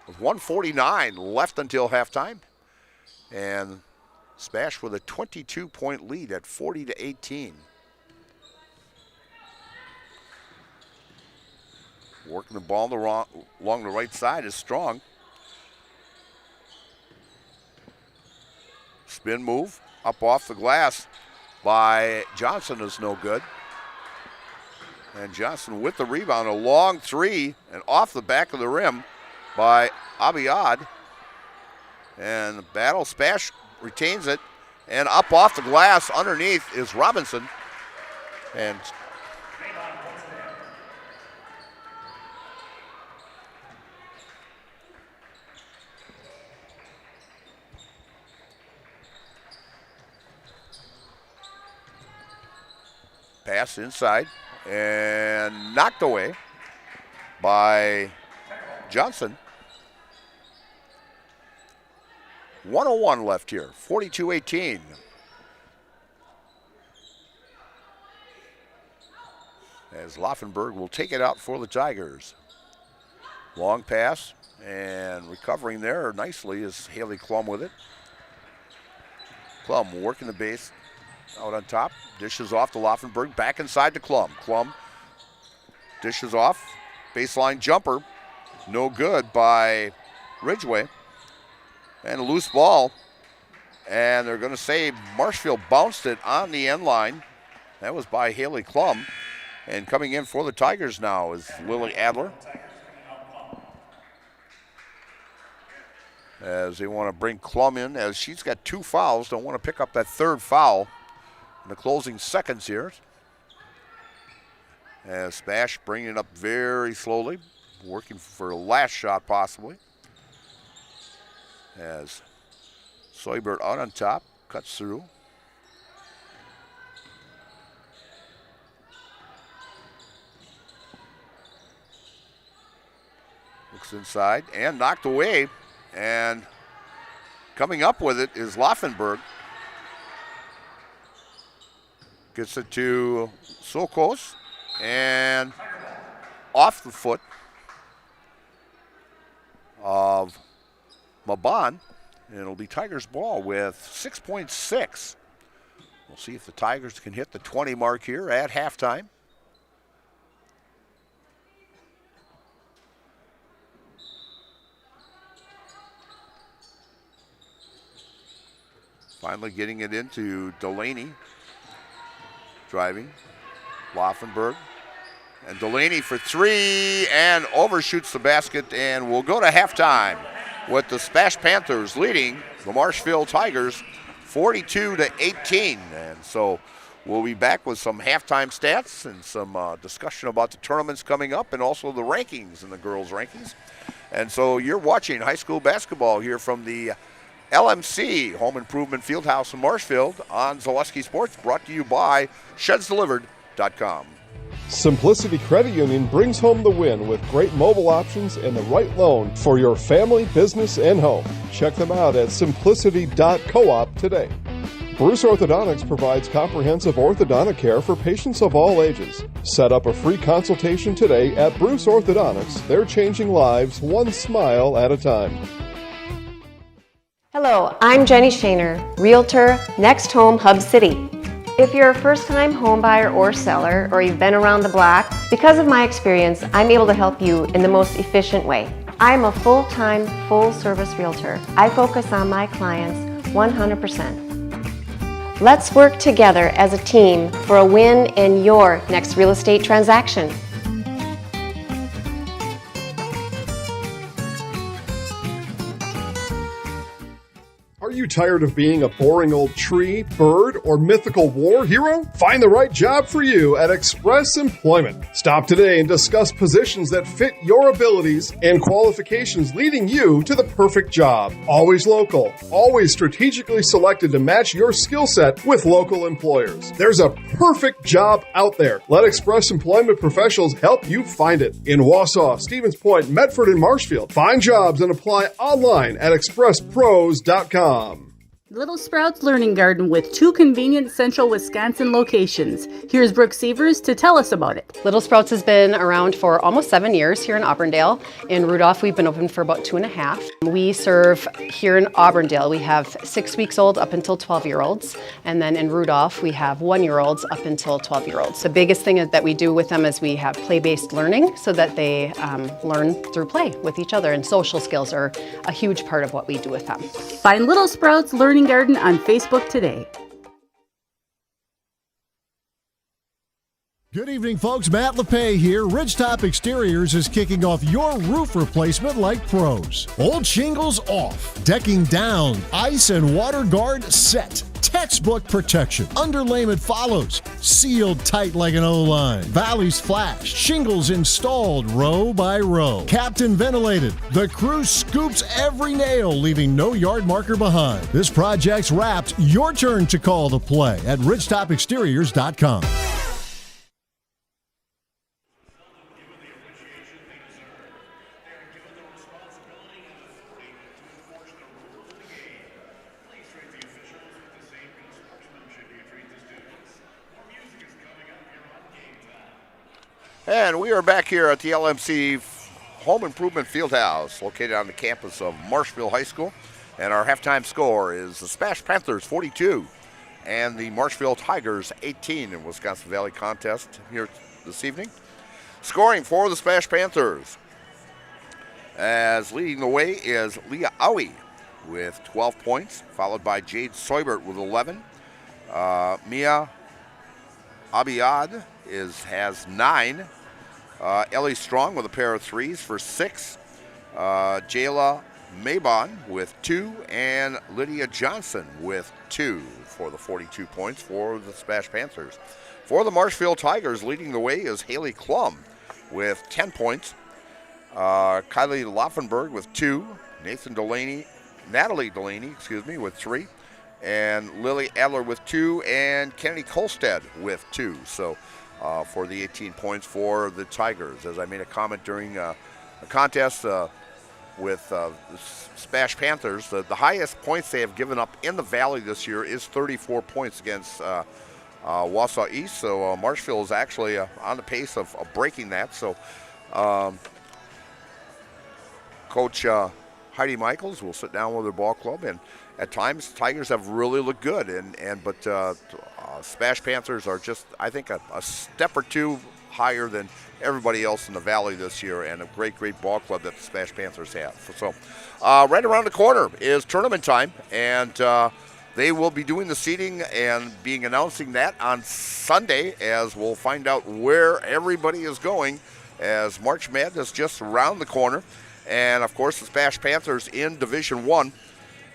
With 1:49 left until halftime. And SPASH with a 22-point lead at 40-18. Working the ball along the right side is Strong. Spin move up off the glass by Johnson is no good. And Johnson with the rebound, a long three and off the back of the rim by Abiad. And the battle, SPASH retains it. And up off the glass underneath is Robinson. And pass inside and knocked away by Johnson. 1:01 left here, 42-18. As Laufenberg will take it out for the Tigers. Long pass, and recovering there nicely is Haley Klum with it. Klum working the base out on top, dishes off to Laufenberg, back inside to Klum. Klum dishes off, baseline jumper, no good by Ridgway. And a loose ball, and they're going to say Marshfield bounced it on the end line. That was by Haley Klum. And coming in for the Tigers now is Lily Adler. As they want to bring Klum in, as she's got 2 fouls, don't want to pick up that 3rd foul in the closing seconds here. As SPASH bringing it up very slowly, working for a last shot possibly. As Soybert out on top, cuts through. Looks inside and knocked away. And coming up with it is Laufenberg. Gets it to Sokos and off the foot of Maban, and it'll be Tigers ball with 6.6. We'll see if the Tigers can hit the 20 mark here at halftime. Finally getting it into Delaney. Driving. Laufenberg. And Delaney for 3 and overshoots the basket, and we'll go to halftime with the SPASH Panthers leading the Marshfield Tigers 42-18. And so we'll be back with some halftime stats and some discussion about the tournaments coming up and also the rankings and the girls' rankings. And so you're watching high school basketball here from the LMC Home Improvement Fieldhouse in Marshfield on Zaleski Sports, brought to you by ShedsDelivered.com. Simplicity Credit Union brings home the win with great mobile options and the right loan for your family, business, and home. Check them out at simplicity.coop today. Bruce Orthodontics provides comprehensive orthodontic care for patients of all ages. Set up a free consultation today at Bruce Orthodontics. They're changing lives one smile at a time. Hello, I'm Jenny Shaner, Realtor, Next Home Hub City. If you're a first-time home buyer or seller, or you've been around the block, because of my experience, I'm able to help you in the most efficient way. I'm a full-time, full-service realtor. I focus on my clients 100%. Let's work together as a team for a win in your next real estate transaction. Are you you tired of being a boring old tree, bird, or mythical war hero? Find the right job for you at Express Employment. Stop today and discuss positions that fit your abilities and qualifications, leading you to the perfect job. Always local, always strategically selected to match your skill set with local employers. There's a perfect job out there. Let Express Employment professionals help you find it. In Wausau, Stevens Point, Medford, and Marshfield. Find jobs and apply online at expresspros.com. Little Sprouts Learning Garden with 2 convenient central Wisconsin locations. Here's Brooke Sievers to tell us about it. Little Sprouts has been around for almost 7 years here in Auburndale. In Rudolph, we've been open for about 2.5. We serve here in Auburndale, we have 6 weeks old up until 12-year-olds. And then in Rudolph, we have 1-year-olds up until 12-year-olds. The biggest thing that we do with them is we have play-based learning so that they learn through play with each other. And social skills are a huge part of what we do with them. Find Little Sprouts Learning Garden on Facebook today. Good evening, folks. Matt LePay here. Ridgetop Exteriors is kicking off your roof replacement like pros. Old shingles off, decking down, ice and water guard set. Textbook protection. Underlayment follows. Sealed tight like an O-line. Valleys flashed. Shingles installed row by row. Captain ventilated. The crew scoops every nail, leaving no yard marker behind. This project's wrapped. Your turn to call the play at ridgetopexteriors.com. And we are back here at the LMC Home Improvement Fieldhouse, located on the campus of Marshfield High School. And our halftime score is the SPASH Panthers 42 and the Marshfield Tigers 18 in Wisconsin Valley contest here this evening. Scoring for the SPASH Panthers, as leading the way is Leah Owie with 12 points, followed by Jade Soibert with 11. Mia Abiyad has 9. Ellie Strong with a pair of 3s for 6. Jayla Mabon with 2. And Lydia Johnson with 2 for the 42 points for the SPASH Panthers. For the Marshfield Tigers, leading the way is Haley Klum with 10 points. Kylie Laufenberg with 2. Natalie Delaney, with 3. And Lily Adler with 2. And Kennedy Kolstad with 2. So for the 18 points for the Tigers. As I made a comment during a contest with the SPASH Panthers, the highest points they have given up in the Valley this year is 34 points against Wausau East. So Marshfield is actually on the pace of breaking that. So Coach Heidi Michaels will sit down with her ball club, and at times Tigers have really looked good, but SPASH Panthers are just, I think, a step or two higher than everybody else in the Valley this year, and a great ball club that the SPASH Panthers have. So right around the corner is tournament time, and they will be doing the seeding and announcing that on Sunday, as we'll find out where everybody is going, as March Madness just around the corner. And of course the SPASH Panthers in Division 1,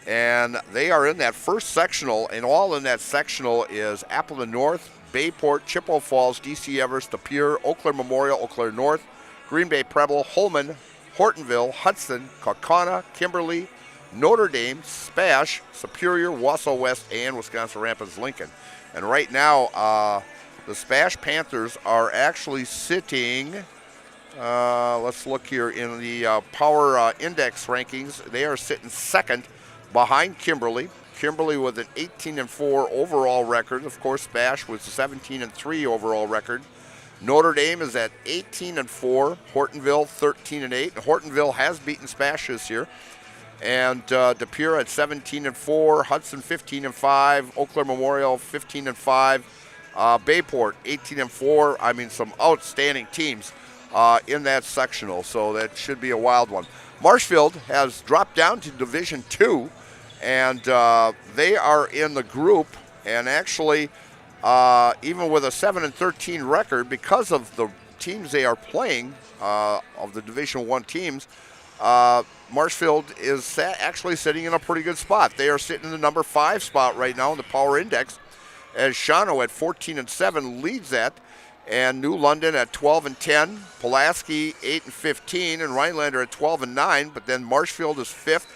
and they are in that first sectional, and all in that sectional is Appleton North, Bayport, Chippewa Falls, DC Everest, De Pere, Eau Claire Memorial, Eau Claire North, Green Bay Preble, Holman, Hortonville, Hudson, Kaukauna, Kimberly, Notre Dame, SPASH, Superior, Wausau West, and Wisconsin Rapids Lincoln. And right now the SPASH Panthers are actually sitting, let's look here in the Power Index rankings. They are sitting second behind Kimberly. Kimberly with an 18-4 overall record. Of course, SPASH with a 17-3 overall record. Notre Dame is at 18-4. Hortonville 13-8. Hortonville has beaten SPASH this year. And De Pere at 17-4. Hudson 15-5. Eau Claire Memorial 15-5. Bayport 18-4. I mean, some outstanding teams in that sectional, so that should be a wild one. Marshfield has dropped down to Division 2, and they are in the group, and actually even with a 7-13 record, because of the teams they are playing, of the Division 1 teams, Marshfield is actually sitting in a pretty good spot. They are sitting in the number 5 spot right now in the power index, as Shawano at 14-7 leads that, and New London at 12-10, Pulaski 8-15, and Rhinelander at 12-9. But then Marshfield is 5th,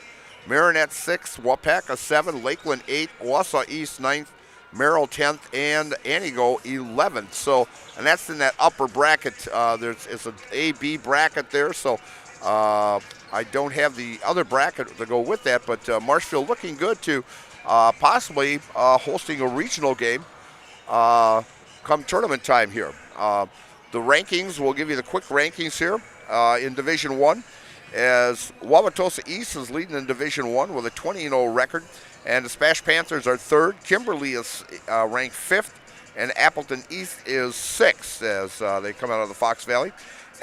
Marinette 6th, Wapaka 7, Lakeland 8, Wausau East 9th, Merrill 10th, and Antigo 11th. So, and that's in that upper bracket. It's an A-B bracket there. So I don't have the other bracket to go with that, but Marshfield looking good to possibly hosting a regional game come tournament time here. The rankings, we'll give you the quick rankings here in Division 1, as Wauwatosa East is leading in Division 1 with a 20-0 record, and the SPASH Panthers are 3rd. Kimberly is ranked 5th, and Appleton East is 6th as they come out of the Fox Valley.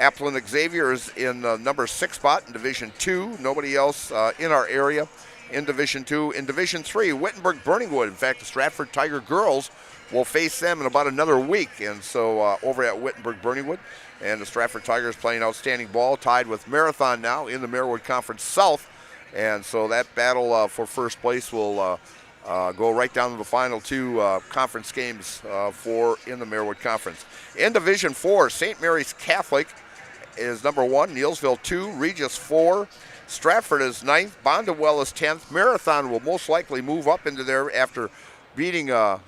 Appleton Xavier is in the number 6 spot in Division 2. Nobody else in our area in Division 2. In Division 3, Wittenberg-Burningwood. In fact, the Stratford Tiger girls will face them in about another week. And so over at Wittenberg-Burningwood, and the Stratford Tigers playing outstanding ball, tied with Marathon now in the Marywood Conference South. And so that battle for first place will go right down to the final 2 conference games in the Marywood Conference. In Division 4, St. Mary's Catholic is number 1, Neilsville 2, Regis 4, Stratford is 9th, Bondwell is 10th. Marathon will most likely move up into there after beating a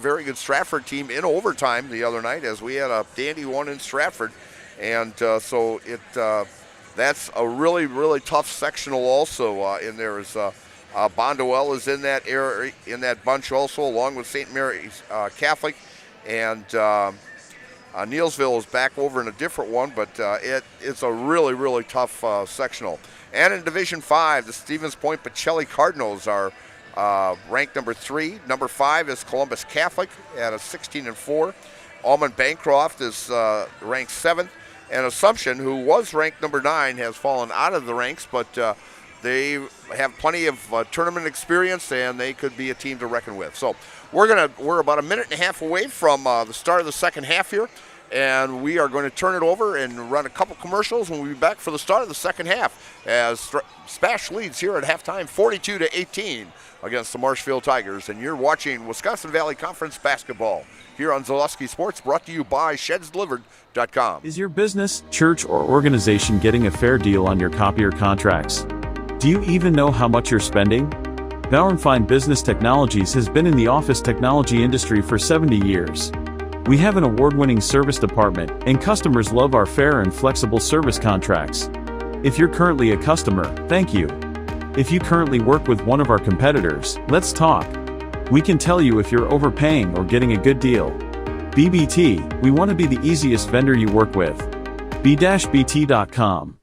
very good Stratford team in overtime the other night, as we had a dandy one in Stratford. And so that's a really, really tough sectional also in there. Is Bondwell is in that area, in that bunch also, along with St. Mary's Catholic. And Neilsville is back over in a different one, but it's a really, really tough sectional. And in Division 5, the Stevens Point Pacelli Cardinals are ranked number 3. Number 5 is Columbus Catholic at a 16-4. Almond Bancroft is ranked 7th. And Assumption, who was ranked number 9, has fallen out of the ranks, but they have plenty of tournament experience, and they could be a team to reckon with. So we're about a minute and a half away from the start of the second half here, and we are going to turn it over and run a couple commercials, and we'll be back for the start of the second half as SPASH leads here at halftime 42-18 against the Marshfield Tigers. And you're watching Wisconsin Valley Conference basketball here on Zaleski Sports, brought to you by ShedsDelivered.com. Is your business, church, or organization getting a fair deal on your copier contracts? Do you even know how much you're spending? Bauernfein Business Technologies has been in the office technology industry for 70 years. We have an award-winning service department, and customers love our fair and flexible service contracts. If you're currently a customer, thank you. If you currently work with one of our competitors, let's talk. We can tell you if you're overpaying or getting a good deal. BBT, we want to be the easiest vendor you work with. b-bt.com.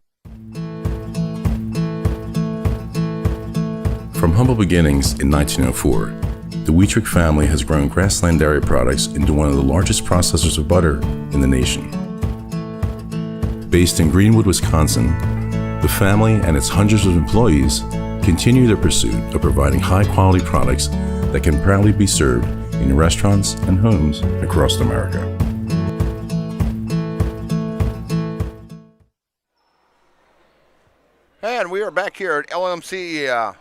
From humble beginnings in 1904, the Wheatrick family has grown Grassland Dairy products into one of the largest processors of butter in the nation. Based in Greenwood, Wisconsin, the family and its hundreds of employees continue their pursuit of providing high-quality products that can proudly be served in restaurants and homes across America. And we are back here at LMC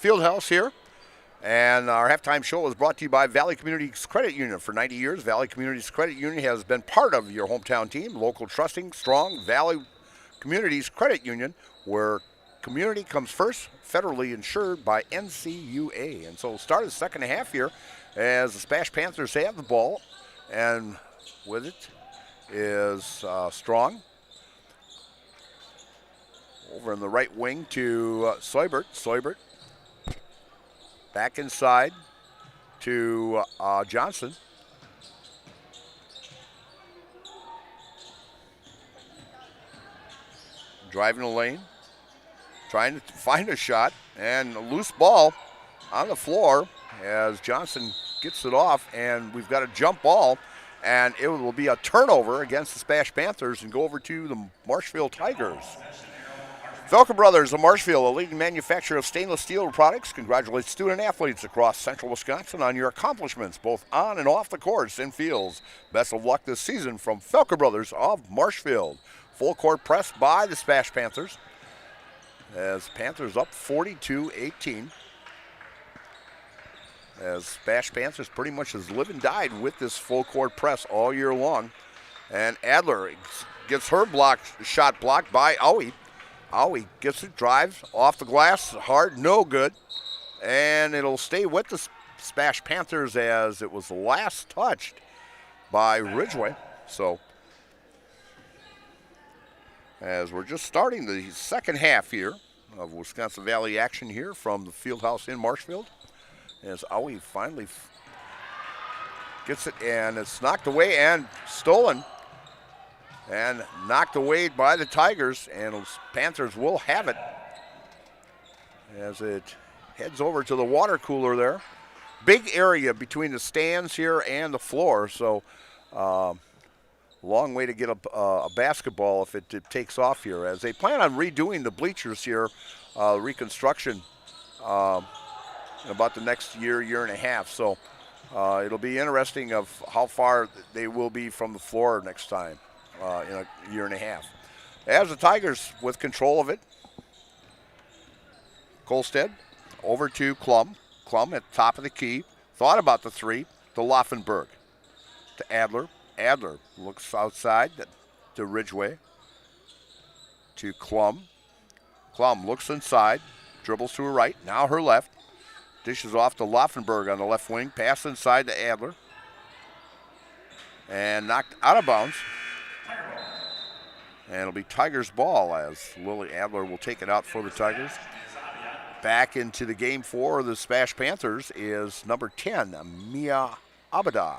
Fieldhouse here. And our halftime show is brought to you by Valley Communities Credit Union. For 90 years, Valley Communities Credit Union has been part of your hometown team. Local, trusting, strong Valley Communities Credit Union, where community comes first, federally insured by NCUA. And so start of the second half here as the SPASH Panthers have the ball. And with it is Strong. Over in the right wing to Seubert. Seubert back inside to Johnson. Driving the lane, trying to find a shot, and a loose ball on the floor as Johnson gets it off, and we've got a jump ball, and it will be a turnover against the SPASH Panthers and go over to the Marshfield Tigers. Felker Brothers of Marshfield, a leading manufacturer of stainless steel products, congratulates student athletes across central Wisconsin on your accomplishments, both on and off the courts and fields. Best of luck this season from Felker Brothers of Marshfield. Full court press by the SPASH Panthers. as Panthers up 42-18. As SPASH Panthers pretty much has lived and died with this full court press all year long. And Adler gets her shot blocked by Aui. Aui gets it, drives off the glass, hard, no good. And it'll stay with the SPASH Panthers as it was last touched by Ridgeway. So, as we're just starting the second half here of Wisconsin Valley action here from the field house in Marshfield. As Aui finally gets it, and it's knocked away and stolen. And knocked away by the Tigers, and Panthers will have it as it heads over to the water cooler there. Big area between the stands here and the floor, so long way to get a basketball if it takes off here, as they plan on redoing the bleachers here, reconstruction in about the next year and a half. So it'll be interesting of how far they will be from the floor next time. In a year and a half. As the Tigers with control of it, Kolstad over to Klum. Klum at the top of the key. Thought about the three to Laufenberg. To Adler. Adler looks outside to Ridgeway. To Klum. Klum looks inside. Dribbles to her right. Now her left. Dishes off to Laufenberg on the left wing. Pass inside to Adler. And knocked out of bounds. And it'll be Tigers ball as Lily Adler will take it out for the Tigers. Back into the game for the SPASH Panthers is number 10, Mia Abadad.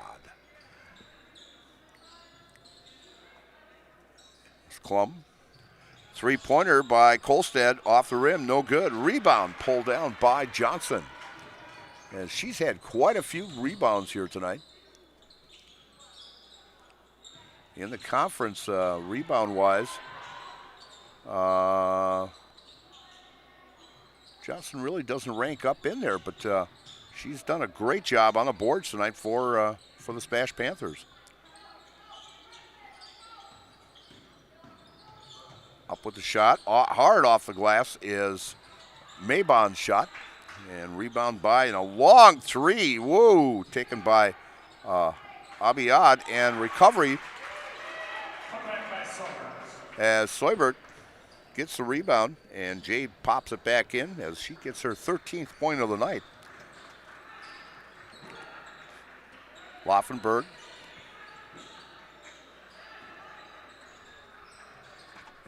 Klum. Three-pointer by Kolstad off the rim, no good. Rebound pulled down by Johnson. And she's had quite a few rebounds here tonight. In the conference, rebound-wise, Johnson really doesn't rank up in there, but she's done a great job on the boards tonight for the SPASH Panthers. Up with the shot, hard off the glass is Maybon's shot, and rebound by a long three, whoa, taken by Abiad, and recovery as Soibert gets the rebound, and Jade pops it back in as she gets her 13th point of the night. Laufenberg.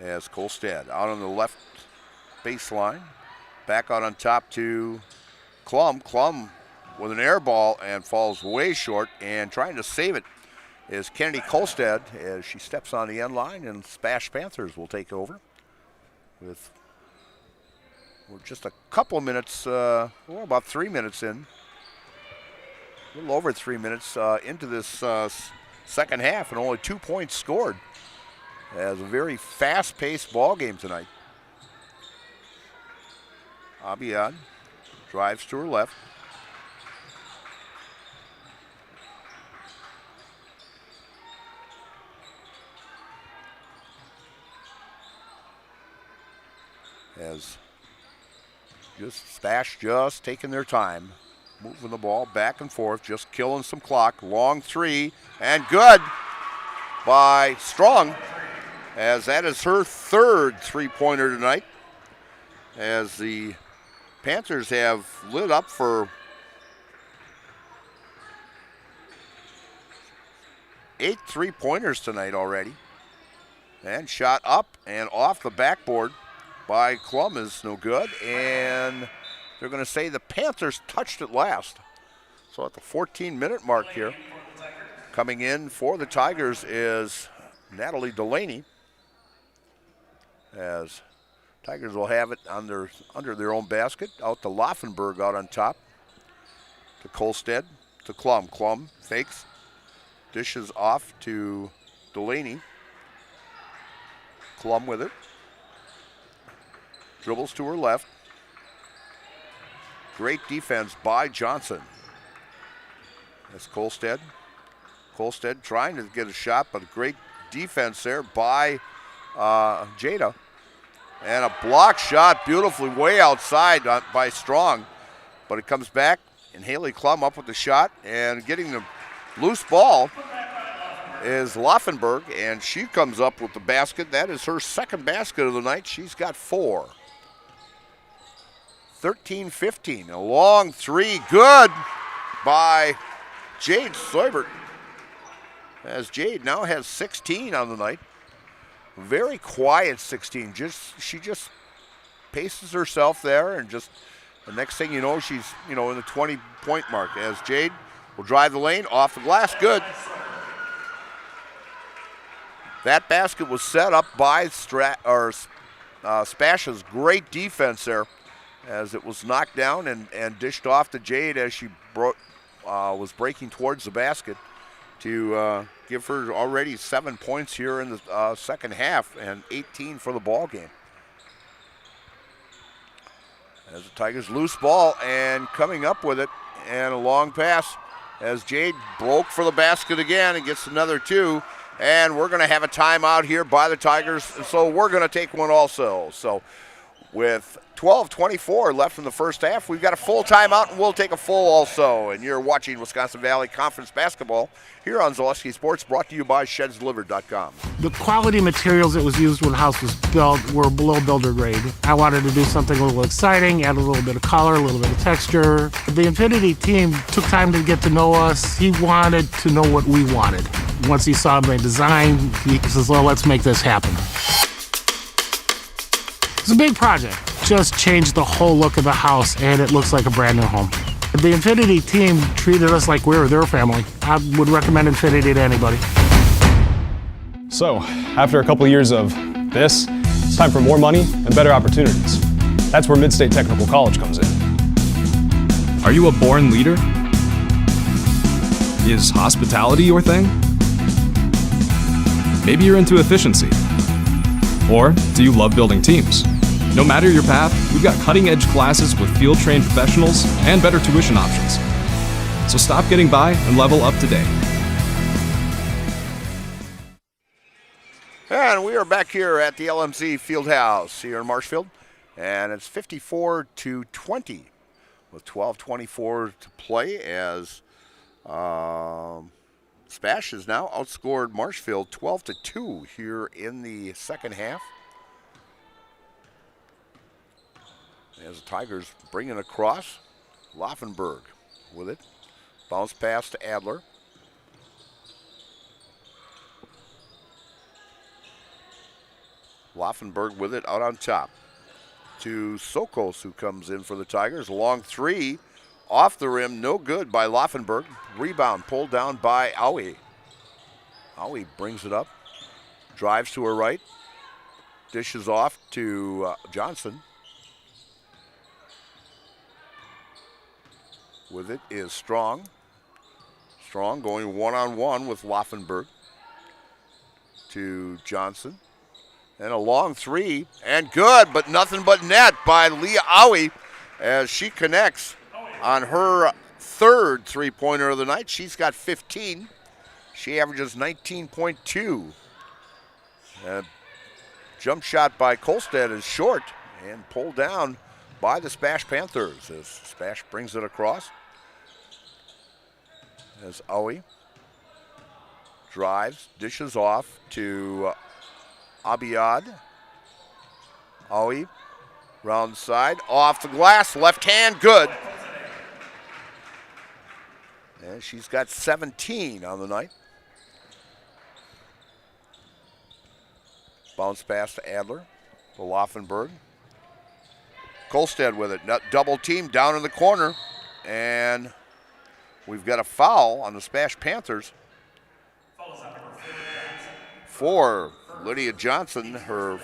As Kolstad out on the left baseline. Back out on top to Klum. Klum with an air ball and falls way short, and trying to save it is Kennedy Kolstad as she steps on the end line, and SPASH Panthers will take over we're just a couple minutes, about 3 minutes in, a little over 3 minutes into this second half, and only 2 points scored. As a very fast-paced ball game tonight. Abiad drives to her left. As SPASH just taking their time, moving the ball back and forth, just killing some clock. Long three, and good by Strong, as that is her third three-pointer tonight, as the Panthers have lit up for 8 three-pointers tonight already. And shot up and off the backboard by Klum is no good, and they're going to say the Panthers touched it last. So at the 14-minute mark here, coming in for the Tigers is Natalie Delaney, as Tigers will have it under their own basket. Out to Laufenberg out on top, to Kolstad, to Klum. Klum fakes, dishes off to Delaney. Klum with it. Dribbles to her left. Great defense by Johnson. That's Kolstad. Kolstad trying to get a shot, but great defense there by Jada. And a block shot beautifully way outside by Strong. But it comes back, and Haley Klum up with the shot. And getting the loose ball is Laufenberg, and she comes up with the basket. That is her second basket of the night. She's got 4. 13-15. A long three. Good by Jade Seubert, as Jade now has 16 on the night. Very quiet 16. She just paces herself there, and just the next thing you know, she's in the 20-point mark. As Jade will drive the lane off the glass. Good. That basket was set up by Spash's great defense there, as it was knocked down and dished off to Jade as she was breaking towards the basket to give her already 7 points here in the second half and 18 for the ball game. As the Tigers loose ball and coming up with it, and a long pass as Jade broke for the basket again and gets another 2. And we're going to have a timeout here by the Tigers, so we're going to take one also. So with 12:24 left in the first half, we've got a full timeout, and we'll take a full also. And you're watching Wisconsin Valley Conference basketball here on Zaleski Sports, brought to you by ShedsDelivered.com. The quality materials that was used when the house was built were below builder grade. I wanted to do something a little exciting, add a little bit of color, a little bit of texture. The Infinity team took time to get to know us. He wanted to know what we wanted. Once he saw my design, he says, well, let's make this happen. It's a big project. Just changed the whole look of the house, and it looks like a brand new home. The Infinity team treated us like we were their family. I would recommend Infinity to anybody. So, after a couple years of this, it's time for more money and better opportunities. That's where Mid-State Technical College comes in. Are you a born leader? Is hospitality your thing? Maybe you're into efficiency. Or do you love building teams? No matter your path, we've got cutting-edge classes with field-trained professionals and better tuition options. So stop getting by and level up today. And we are back here at the LMC Fieldhouse here in Marshfield. And it's 54-20 with 12:24 to play, as SPASH has now outscored Marshfield 12-2 here in the second half. As the Tigers bring it across, Laufenberg with it. Bounce pass to Adler. Laufenberg with it out on top to Sokos, who comes in for the Tigers. A long three off the rim, no good by Laufenberg. Rebound pulled down by Aui. Aui brings it up, drives to her right, dishes off to Johnson. With it is Strong. Strong going one-on-one with Laufenberg to Johnson. And a long three, and good, but nothing but net by Leah Aui as she connects on her third three-pointer of the night. She's got 15. She averages 19.2. Jump shot by Kolstad is short and pulled down by the SPASH Panthers as SPASH brings it across. As Aui drives, dishes off to Abiad. Aui round side, off the glass, left hand, good. And she's got 17 on the night. Bounce pass to Adler, to Laufenberg. Kolstad with it, double team down in the corner, and we've got a foul on the SPASH Panthers for Lydia Johnson, her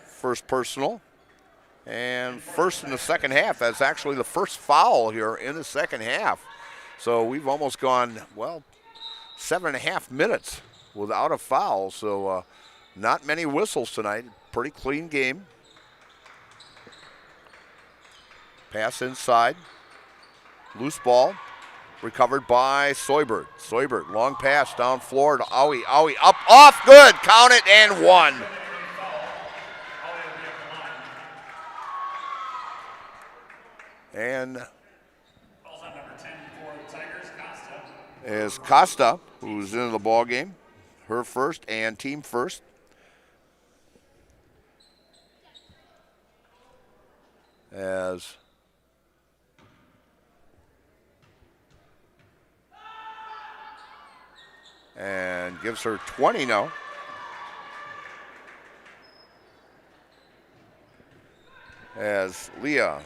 first personal, and first in the second half. That's actually the first foul here in the second half. So we've almost gone, 7.5 minutes without a foul. So not many whistles tonight. Pretty clean game. Pass inside. Loose ball. Recovered by Seubert. Seubert, long pass down floor to Aui. Aui up, off, good. Count it, and one. And Calls on number 10 for the Tigers, Costa. is Costa, who's into the ball game. Her first and team first. And gives her 20 now. As Leah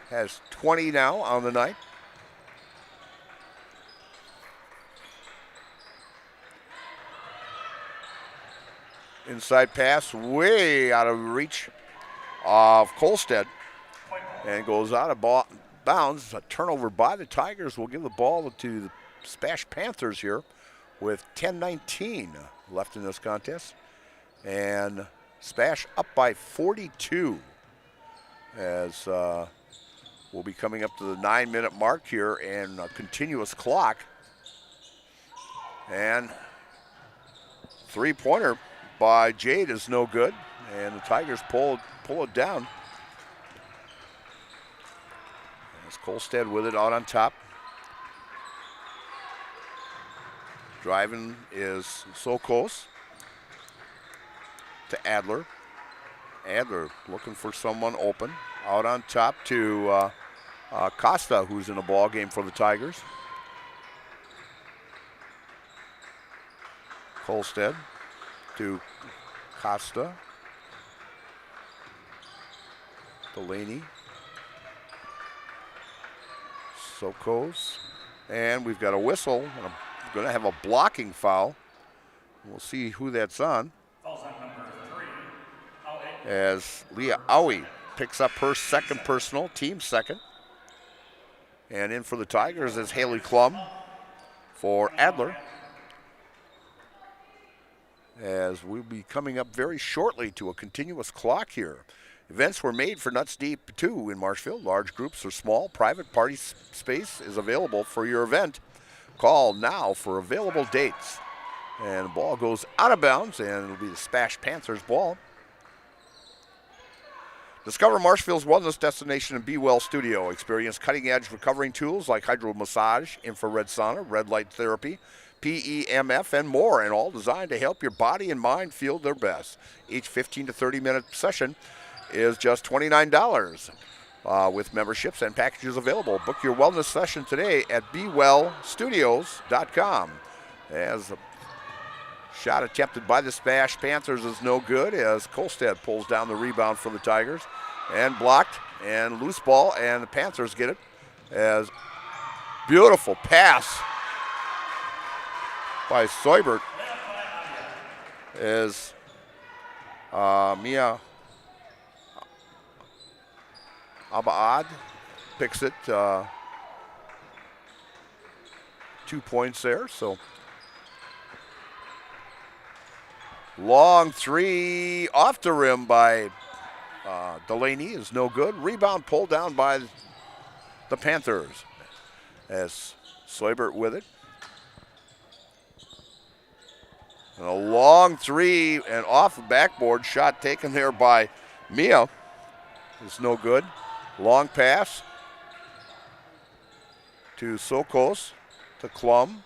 has 20 now on the night. Inside pass way out of reach of Kolstead and goes out of bounds. A turnover by the Tigers will give the ball to the SPASH Panthers here with 10:19 left in this contest. And SPASH up by 42 as we'll be coming up to the 9-minute mark here and a continuous clock. And three-pointer by Jade is no good, and the Tigers pull it down. As Kolstead with it out on top. Driving is Sokos to Adler. Adler looking for someone open. Out on top to Costa, who's in a ball game for the Tigers. Kolstead to Costa. Delaney. Sokos. And we've got a whistle. And I'm going to have a blocking foul. We'll see who that's on. Falls on number 3. As Leah Owie picks up her second personal, team second. And in for the Tigers is Haley Klum for Adler. As we'll be coming up very shortly to a continuous clock here. Events were made for Nuts Deep 2 in Marshfield. Large groups or small private party space is available for your event. Call now for available dates. And the ball goes out of bounds, and it'll be the SPASH Panthers ball. Discover Marshfield's wellness destination and Be Well Studio. Experience cutting-edge recovering tools like hydro massage, infrared sauna, red light therapy, PEMF, and more, and all designed to help your body and mind feel their best. Each 15 to 30-minute session is just $29 with memberships and packages available. Book your wellness session today at BeWellStudios.com. As a shot attempted by the SPASH Panthers is no good as Kolstead pulls down the rebound for the Tigers and blocked and loose ball, and the Panthers get it as beautiful pass by Seubert as Mia Abaad picks it. 2 points there, so long three off the rim by Delaney is no good. Rebound pulled down by the Panthers as Seubert with it. And a long three and off the backboard shot taken there by Mia is no good. Long pass to Sokos to Klum.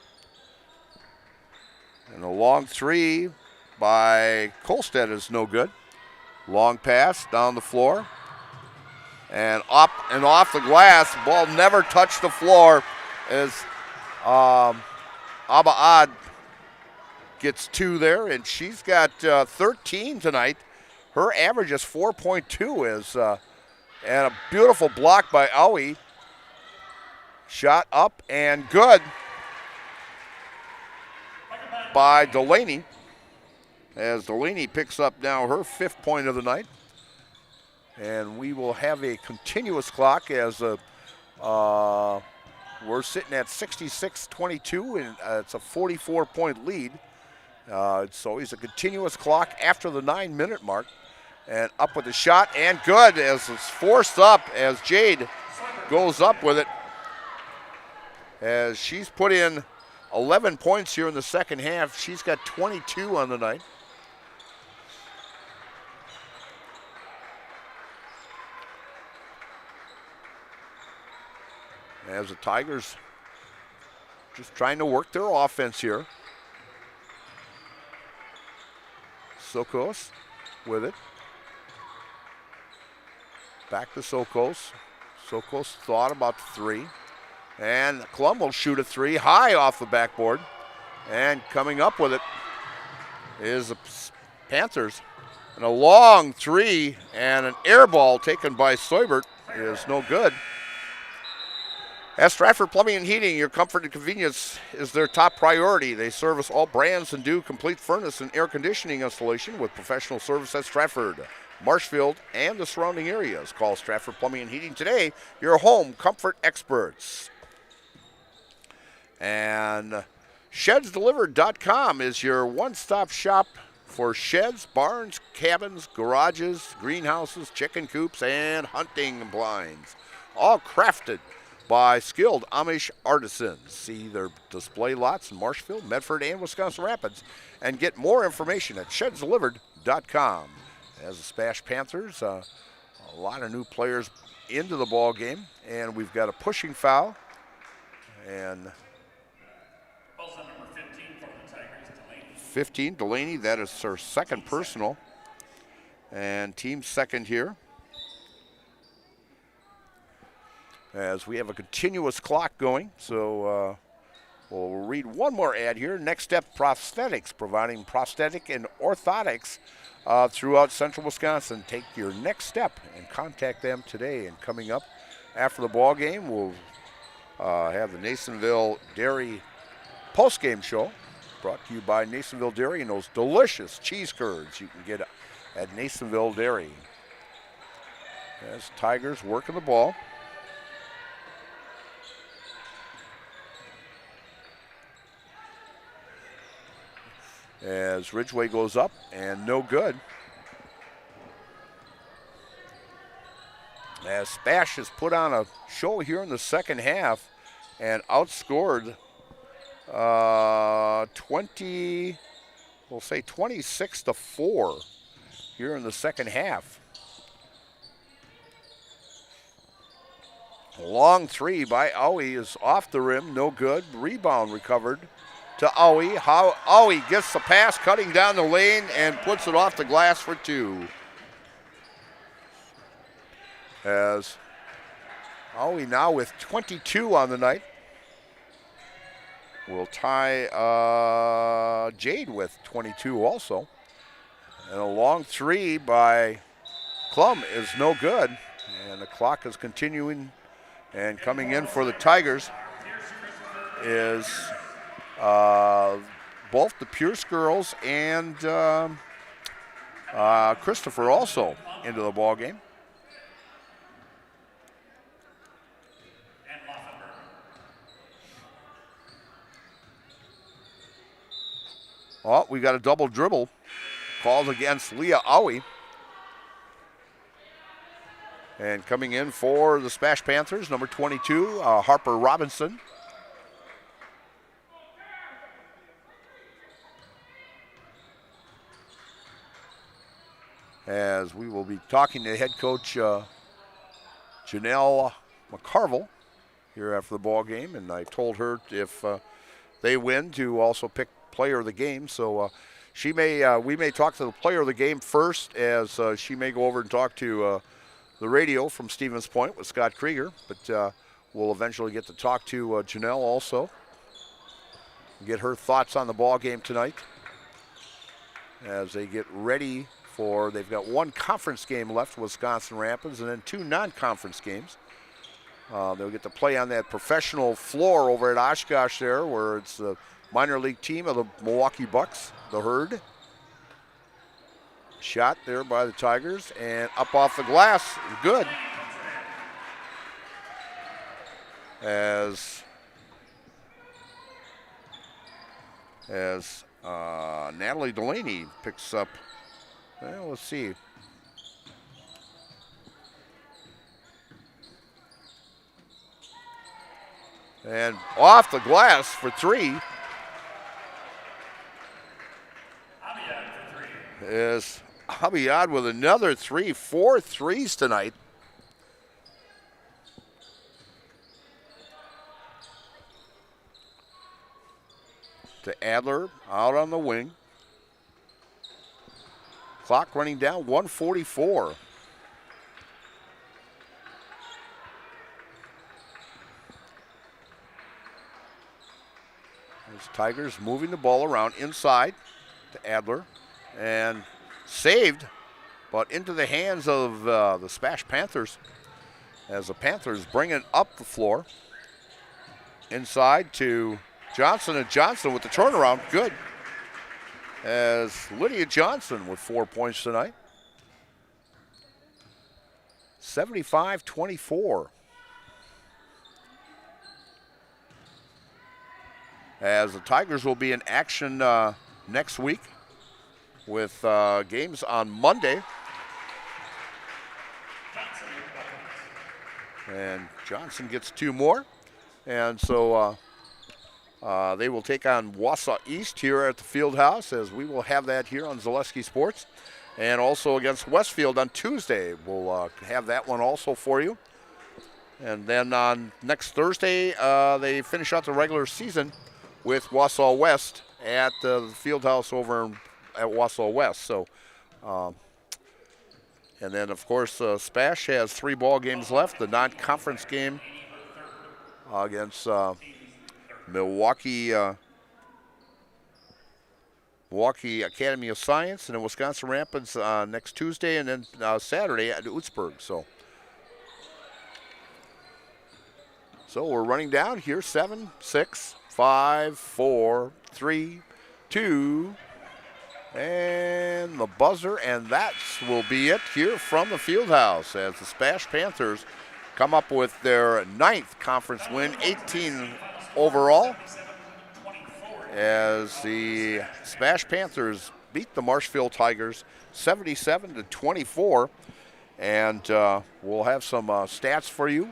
And a long three by Kolstead is no good. Long pass down the floor. And up and off the glass. Ball never touched the floor as Abaad gets 2 there, and she's got 13 tonight. Her average is 4.2 and a beautiful block by Owie. Shot up and good by Delaney as Delaney picks up now her 5th point of the night. And we will have a continuous clock as we're sitting at 66-22, and it's a 44-point lead. It's always a continuous clock after the 9-minute mark. And up with the shot, and good as it's forced up as Jade goes up with it. As she's put in 11 points here in the second half. She's got 22 on the night. as the Tigers just trying to work their offense here. Sokos with it. Back to Sokos. Sokos thought about the three. And Klum will shoot a three high off the backboard. And coming up with it is the Panthers. And a long three and an air ball taken by Soibert is no good. At Stratford Plumbing and Heating, your comfort and convenience is their top priority. They service all brands and do complete furnace and air conditioning installation with professional service at Stratford, Marshfield, and the surrounding areas. Call Stratford Plumbing and Heating today, your home comfort experts. And ShedsDelivered.com is your one-stop shop for sheds, barns, cabins, garages, greenhouses, chicken coops, and hunting blinds. All crafted by skilled Amish artisans. See their display lots in Marshfield, Medford, and Wisconsin Rapids, and get more information at ShedsDelivered.com. As the SPASH Panthers, a lot of new players into the ball game, and we've got a pushing foul, and 15, Delaney, that is her second personal, and team second here. As we have a continuous clock going, so we'll read one more ad here. Next Step Prosthetics, providing prosthetic and orthotics throughout central Wisconsin. Take your next step and contact them today. And coming up after the ball game, we'll have the Nasonville Dairy postgame show, brought to you by Nasonville Dairy and those delicious cheese curds you can get at Nasonville Dairy. As Tigers working the ball. As Ridgeway goes up and no good. As SPASH has put on a show here in the second half and outscored 26-4 here in the second half. A long three by Owie is off the rim, no good. Rebound recovered to Owie. Owie gets the pass, cutting down the lane, and puts it off the glass for two. As Owie now with 22 on the night. Will tie Jade with 22 also. And a long three by Klum is no good. And the clock is continuing. And coming in for the Tigers is both the Pierce girls and Christopher also into the ball game. Oh, we got a double dribble called against Leah Owie. And coming in for the SPASH Panthers, number 22, Harper Robinson. As we will be talking to head coach Janelle McCarville here after the ball game, and I told her if they win to also pick player of the game. So we may talk to the player of the game first, as she may go over and talk to the radio from Stevens Point with Scott Krieger, but we'll eventually get to talk to Janelle also, get her thoughts on the ball game tonight as they get ready for, they've got one conference game left, Wisconsin Rapids, and then two non-conference games. They'll get to play on that professional floor over at Oshkosh there, where it's the minor league team of the Milwaukee Bucks, the Herd. Shot there by the Tigers, and up off the glass, good. As Natalie Delaney picks up, well, let's see. And off the glass for three is Abiyad with another three, 4 threes tonight. to Adler out on the wing. Clock running down, 1:44. As Tigers moving the ball around inside to Adler and saved, but into the hands of the SPASH Panthers as the Panthers bring it up the floor. Inside to Johnson, and Johnson with the turnaround, good. As Lydia Johnson with 4 points tonight. 75-24. As the Tigers will be in action next week with games on Monday. And Johnson gets 2 more. And so they will take on Wausau East here at the field house, as we will have that here on Zaleski Sports. And also against Westfield on Tuesday. We'll have that one also for you. And then on next Thursday, they finish out the regular season with Wausau West at the field house over at Wausau West. So, and then of course SPASH has 3 ball games left. The non-conference game against Milwaukee Academy of Science, and then Wisconsin Rapids next Tuesday, and then Saturday at Utzberg. So we're running down here, 7, 6, 5, 4, 3, 2, and the buzzer, and that will be it here from the field house as the SPASH Panthers come up with their 9th conference win, 18 overall, as the SPASH Panthers beat the Marshfield Tigers 77-24, and we'll have some stats for you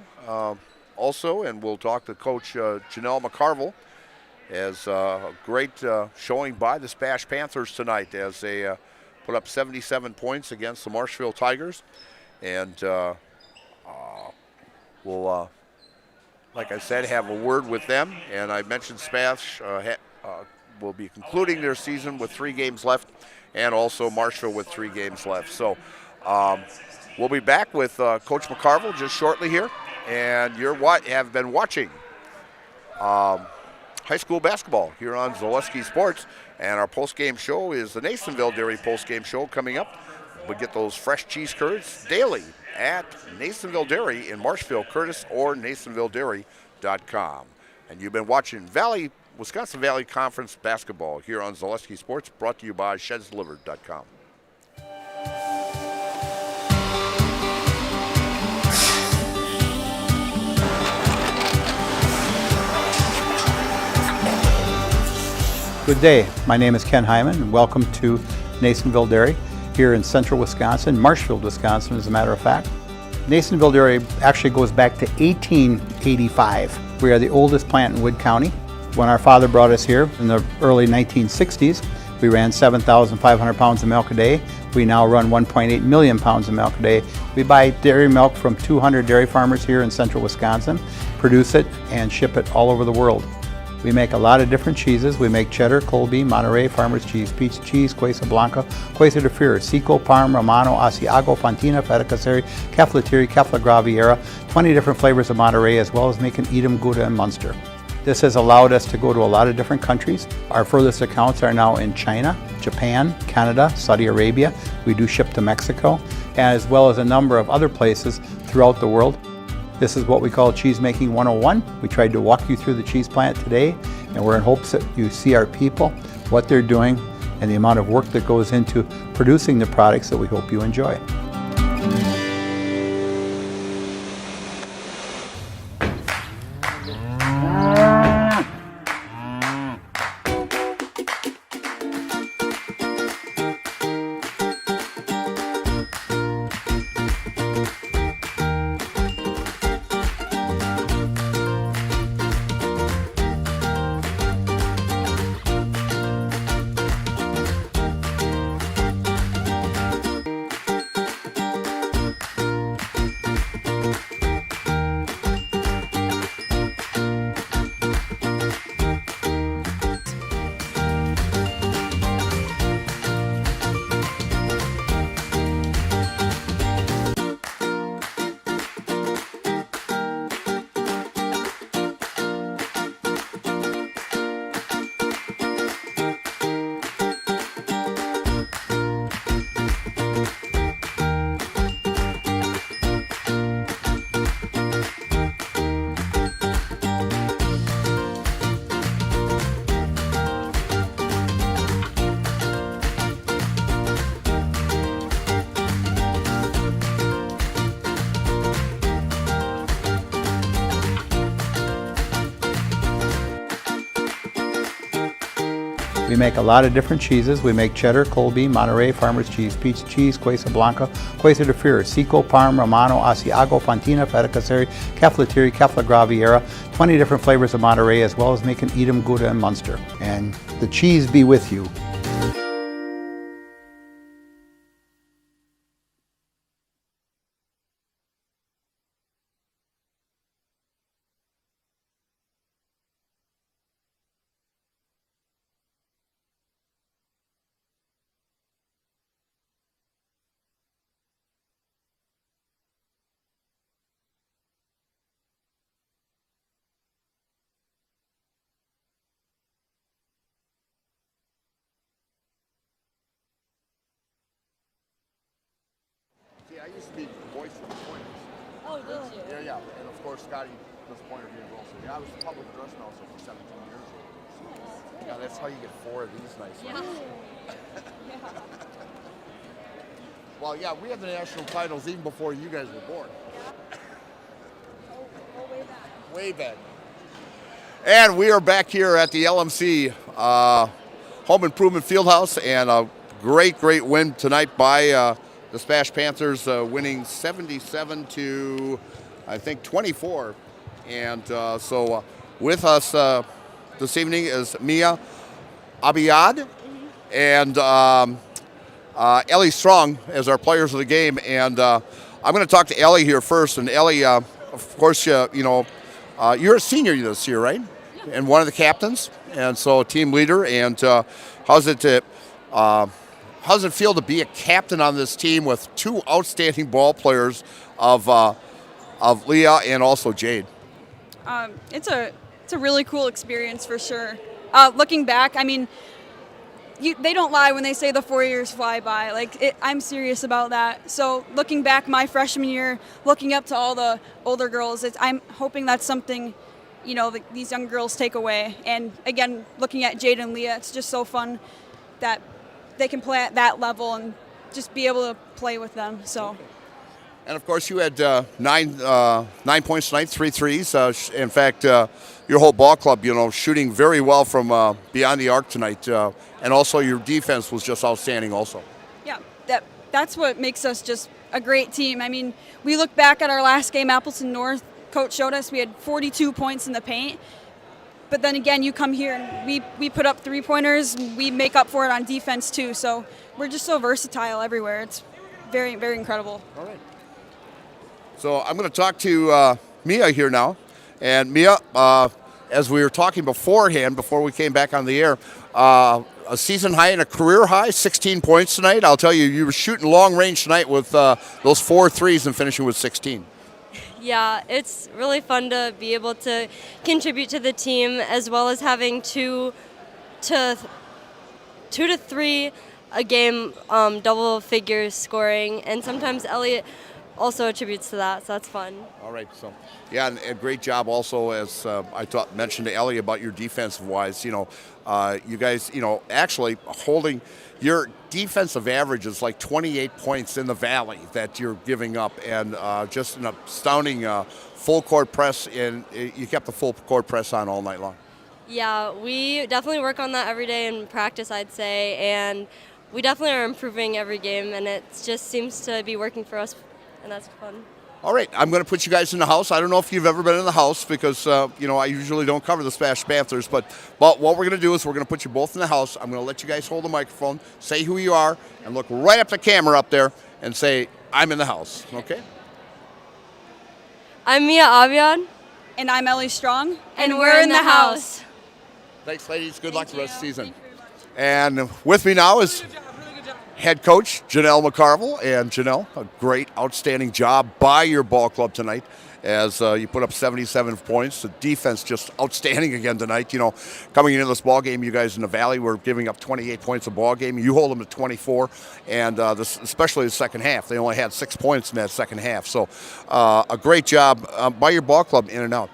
also, and we'll talk to Coach Janelle McCarville as a great showing by the SPASH Panthers tonight as they put up 77 points against the Marshfield Tigers. And we'll, like I said, have a word with them. And I mentioned SPASH will be concluding their season with 3 games left, and also Marshfield with 3 games left. So we'll be back with Coach McCarville just shortly here. And you have been watching high school basketball here on Zaleski Sports, and our post-game show is the Nasonville Dairy post-game show coming up. We get those fresh cheese curds daily at Nasonville Dairy in Marshfield, Curtis, or NasonvilleDairy.com. And you've been watching Wisconsin Valley Conference basketball here on Zaleski Sports, brought to you by ShedsDelivered.com. Good day. My name is Ken Hyman, and welcome to Nasonville Dairy here in central Wisconsin, Marshfield, Wisconsin, as a matter of fact. Nasonville Dairy actually goes back to 1885. We are the oldest plant in Wood County. When our father brought us here in the early 1960s, we ran 7,500 pounds of milk a day. We now run 1.8 million pounds of milk a day. We buy dairy milk from 200 dairy farmers here in central Wisconsin, produce it, and ship it all over the world. We make a lot of different cheeses. We make cheddar, Colby, Monterey, Farmer's Cheese, Peach Cheese, Quesa Blanca, Quesa de Fury, Seco, Parm, Romano, Asiago, Fontina, Feta Caseri, Keflatiri, Kefla Graviera, 20 different flavors of Monterey, as well as making Edam, Gouda, and Munster. This has allowed us to go to a lot of different countries. Our furthest accounts are now in China, Japan, Canada, Saudi Arabia. We do ship to Mexico, as well as a number of other places throughout the world. This is what we call Cheese Making 101. We tried to walk you through the cheese plant today, and we're in hopes that you see our people, what they're doing, and the amount of work that goes into producing the products that we hope you enjoy. We make a lot of different cheeses. We make cheddar, Colby, Monterey, Farmer's cheese, pizza cheese, Quesa Blanca, Quesa de Freire, Seco, Parm, Romano, Asiago, Fontina, Feta Caseri, Caflateri, Cafla Graviera, 20 different flavors of Monterey, as well as making Edam, Gouda, and Munster. And the cheese be with you. See, I used to be the voice of the Pointers. Oh, did you? Yeah, yeah. And of course, Scotty does Pointer games also. Yeah, I was the public address announcer for 17 years. Yeah, that's how you get 4 of these nice ones. Well, yeah, we had the national titles even before you guys were born. Way back. Way back. And we are back here at the LMC Home Improvement Fieldhouse, and a great win tonight by the SPASH Panthers, winning 77 to, I think, 24. And so with us this evening is Mia Abiyad and Ellie Strong as our players of the game. And I'm going to talk to Ellie here first. And Ellie, of course, you're a senior this year, right? Yeah. And one of the captains, and so a team leader. And how's it feel to be a captain on this team with 2 outstanding ball players of Leah and also Jade? It's a really cool experience for sure. Looking back, I mean, they don't lie when they say the 4 years fly by. I'm serious about that. So looking back, my freshman year, looking up to all the older girls, I'm hoping that's something, these young girls take away. And again, looking at Jade and Leah, it's just so fun that they can play at that level and just be able to play with them. So. And of course, you had 9 points tonight, 3 threes. In fact, your whole ball club, shooting very well from beyond the arc tonight. And also, your defense was just outstanding. Also. Yeah, that's what makes us just a great team. I mean, we look back at our last game, Appleton North. Coach showed us we had 42 points in the paint. But then again, you come here and we put up 3-pointers. We make up for it on defense too. So we're just so versatile everywhere. It's very, very incredible. All right. So I'm going to talk to Mia here now. And Mia, as we were talking beforehand, before we came back on the air, a season high and a career high, 16 points tonight. I'll tell you, you were shooting long range tonight with those 4 threes and finishing with 16. Yeah, it's really fun to be able to contribute to the team, as well as having 2 to 3 a game double figures scoring, and sometimes Elliot also attributes to that, so that's fun. All right, so yeah, and a great job also, as mentioned to Ellie about your defensive wise. You guys, actually holding your defensive average is like 28 points in the valley that you're giving up, and just an astounding full court press. And you kept the full court press on all night long. Yeah, we definitely work on that every day in practice, I'd say, and we definitely are improving every game, and it just seems to be working for us, and that's fun. All right, I'm going to put you guys in the house. I don't know if you've ever been in the house because, I usually don't cover the SPASH Panthers. But what we're going to do is we're going to put you both in the house. I'm going to let you guys hold the microphone, say who you are, and look right up the camera up there and say, I'm in the house, okay? I'm Mia Avian. And I'm Ellie Strong. And we're in the house. Thanks, ladies. Good luck the rest of the season. And with me now is head coach Janelle McCarville. And Janelle, a great, outstanding job by your ball club tonight as you put up 77 points. The defense just outstanding again tonight. You know, coming into this ball game, you guys in the Valley were giving up 28 points a ball game. You hold them to 24, and especially the second half. They only had 6 points in that second half. So a great job by your ball club in and out.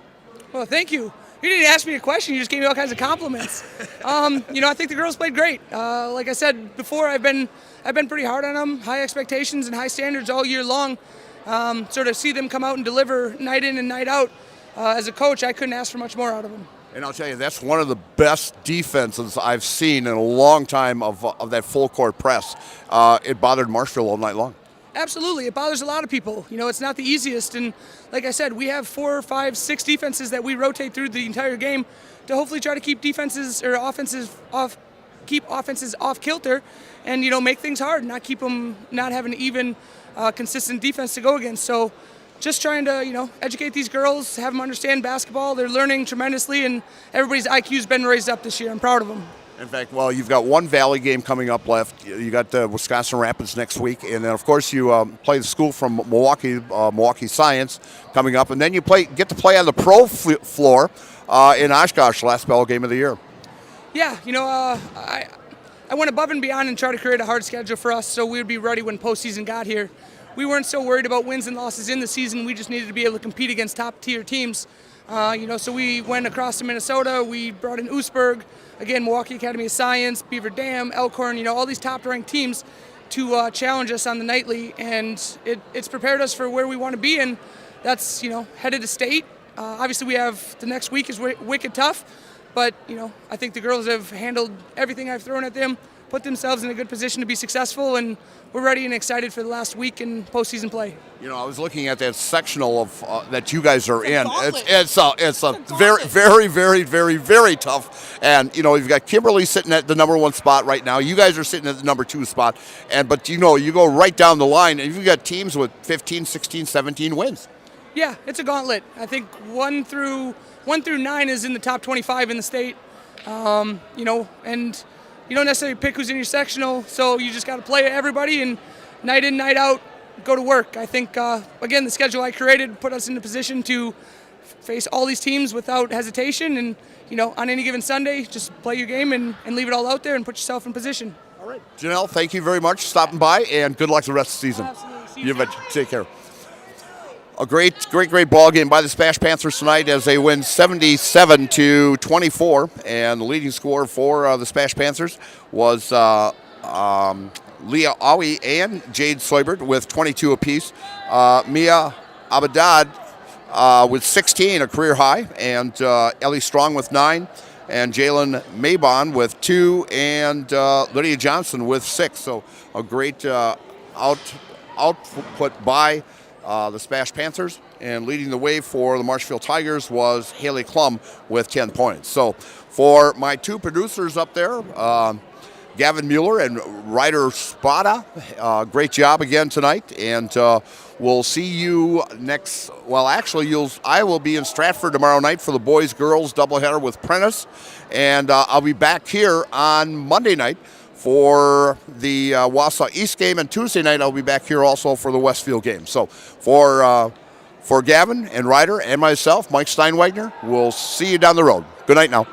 Well, thank you. You didn't ask me a question. You just gave me all kinds of compliments. You know, I think the girls played great. Like I said before, I've been pretty hard on them. High expectations and high standards all year long. So to see them come out and deliver night in and night out, as a coach, I couldn't ask for much more out of them. And I'll tell you, that's one of the best defenses I've seen in a long time of that full court press. It bothered Marshfield all night long. Absolutely. It bothers a lot of people. You know, it's not the easiest. And like I said, we have 4, 5, 6 defenses that we rotate through the entire game to hopefully try to keep defenses or offenses off kilter and, you know, make things hard, not having even consistent defense to go against. So just trying to, you know, educate these girls, have them understand basketball. They're learning tremendously, and everybody's IQ's been raised up this year. I'm proud of them. In fact, well, you've got one Valley game coming up left. You got Wisconsin Rapids next week, and then of course you play the school from Milwaukee, Milwaukee Science coming up, and then you get to play on the pro floor in Oshkosh, last ball game of the year. Yeah, you know, I went above and beyond and tried to create a hard schedule for us so we would be ready when postseason got here. We weren't so worried about wins and losses in the season. We just needed to be able to compete against top-tier teams. You know, so we went across to Minnesota. We brought in Oostburg, again, Milwaukee Academy of Science, Beaver Dam, Elkhorn, you know, all these top-ranked teams to challenge us on the nightly, and it's prepared us for where we want to be, and that's, you know, headed to state. Obviously, we have the next week is wicked tough, but, you know, I think the girls have handled everything I've thrown at them, put themselves in a good position to be successful, and we're ready and excited for the last week in postseason play. You know, I was looking at that sectional of that you guys are in. It's a very, very, very, very, very tough. And you know, you've got Kimberly sitting at the number 1 spot right now. You guys are sitting at the number 2 spot. But you know, you go right down the line, and you've got teams with 15, 16, 17 wins. Yeah, it's a gauntlet. I think 1 through 9 is in the top 25 in the state. You know, and you don't necessarily pick who's in your sectional, so you just got to play everybody and night in, night out, go to work. I think, again, the schedule I created put us in a position to face all these teams without hesitation, and, you know, on any given Sunday, just play your game and leave it all out there and put yourself in position. All right. Janelle, thank you very much for stopping by, and good luck the rest of the season. Absolutely. You bet. Take care. A great ball game by the SPASH Panthers tonight as they win 77-24, and the leading scorer for the SPASH Panthers was Leah Awi and Jade Soibert with 22 apiece. Mia Abadad with 16, a career high, and Ellie Strong with 9, and Jalen Maybon with 2, and Lydia Johnson with 6. So a great output by the SPASH Panthers, and leading the way for the Marshfield Tigers was Haley Klum with 10 points. So for my 2 producers up there, Gavin Mueller and Ryder Spada, great job again tonight, and we'll see you next. Well, actually, I will be in Stratford tomorrow night for the boys-girls doubleheader with Prentice, and I'll be back here on Monday night for the Wausau East game, and Tuesday night I'll be back here also for the Westfield game. So for Gavin and Ryder and myself, Mike Steinwagner, we'll see you down the road. Good night now.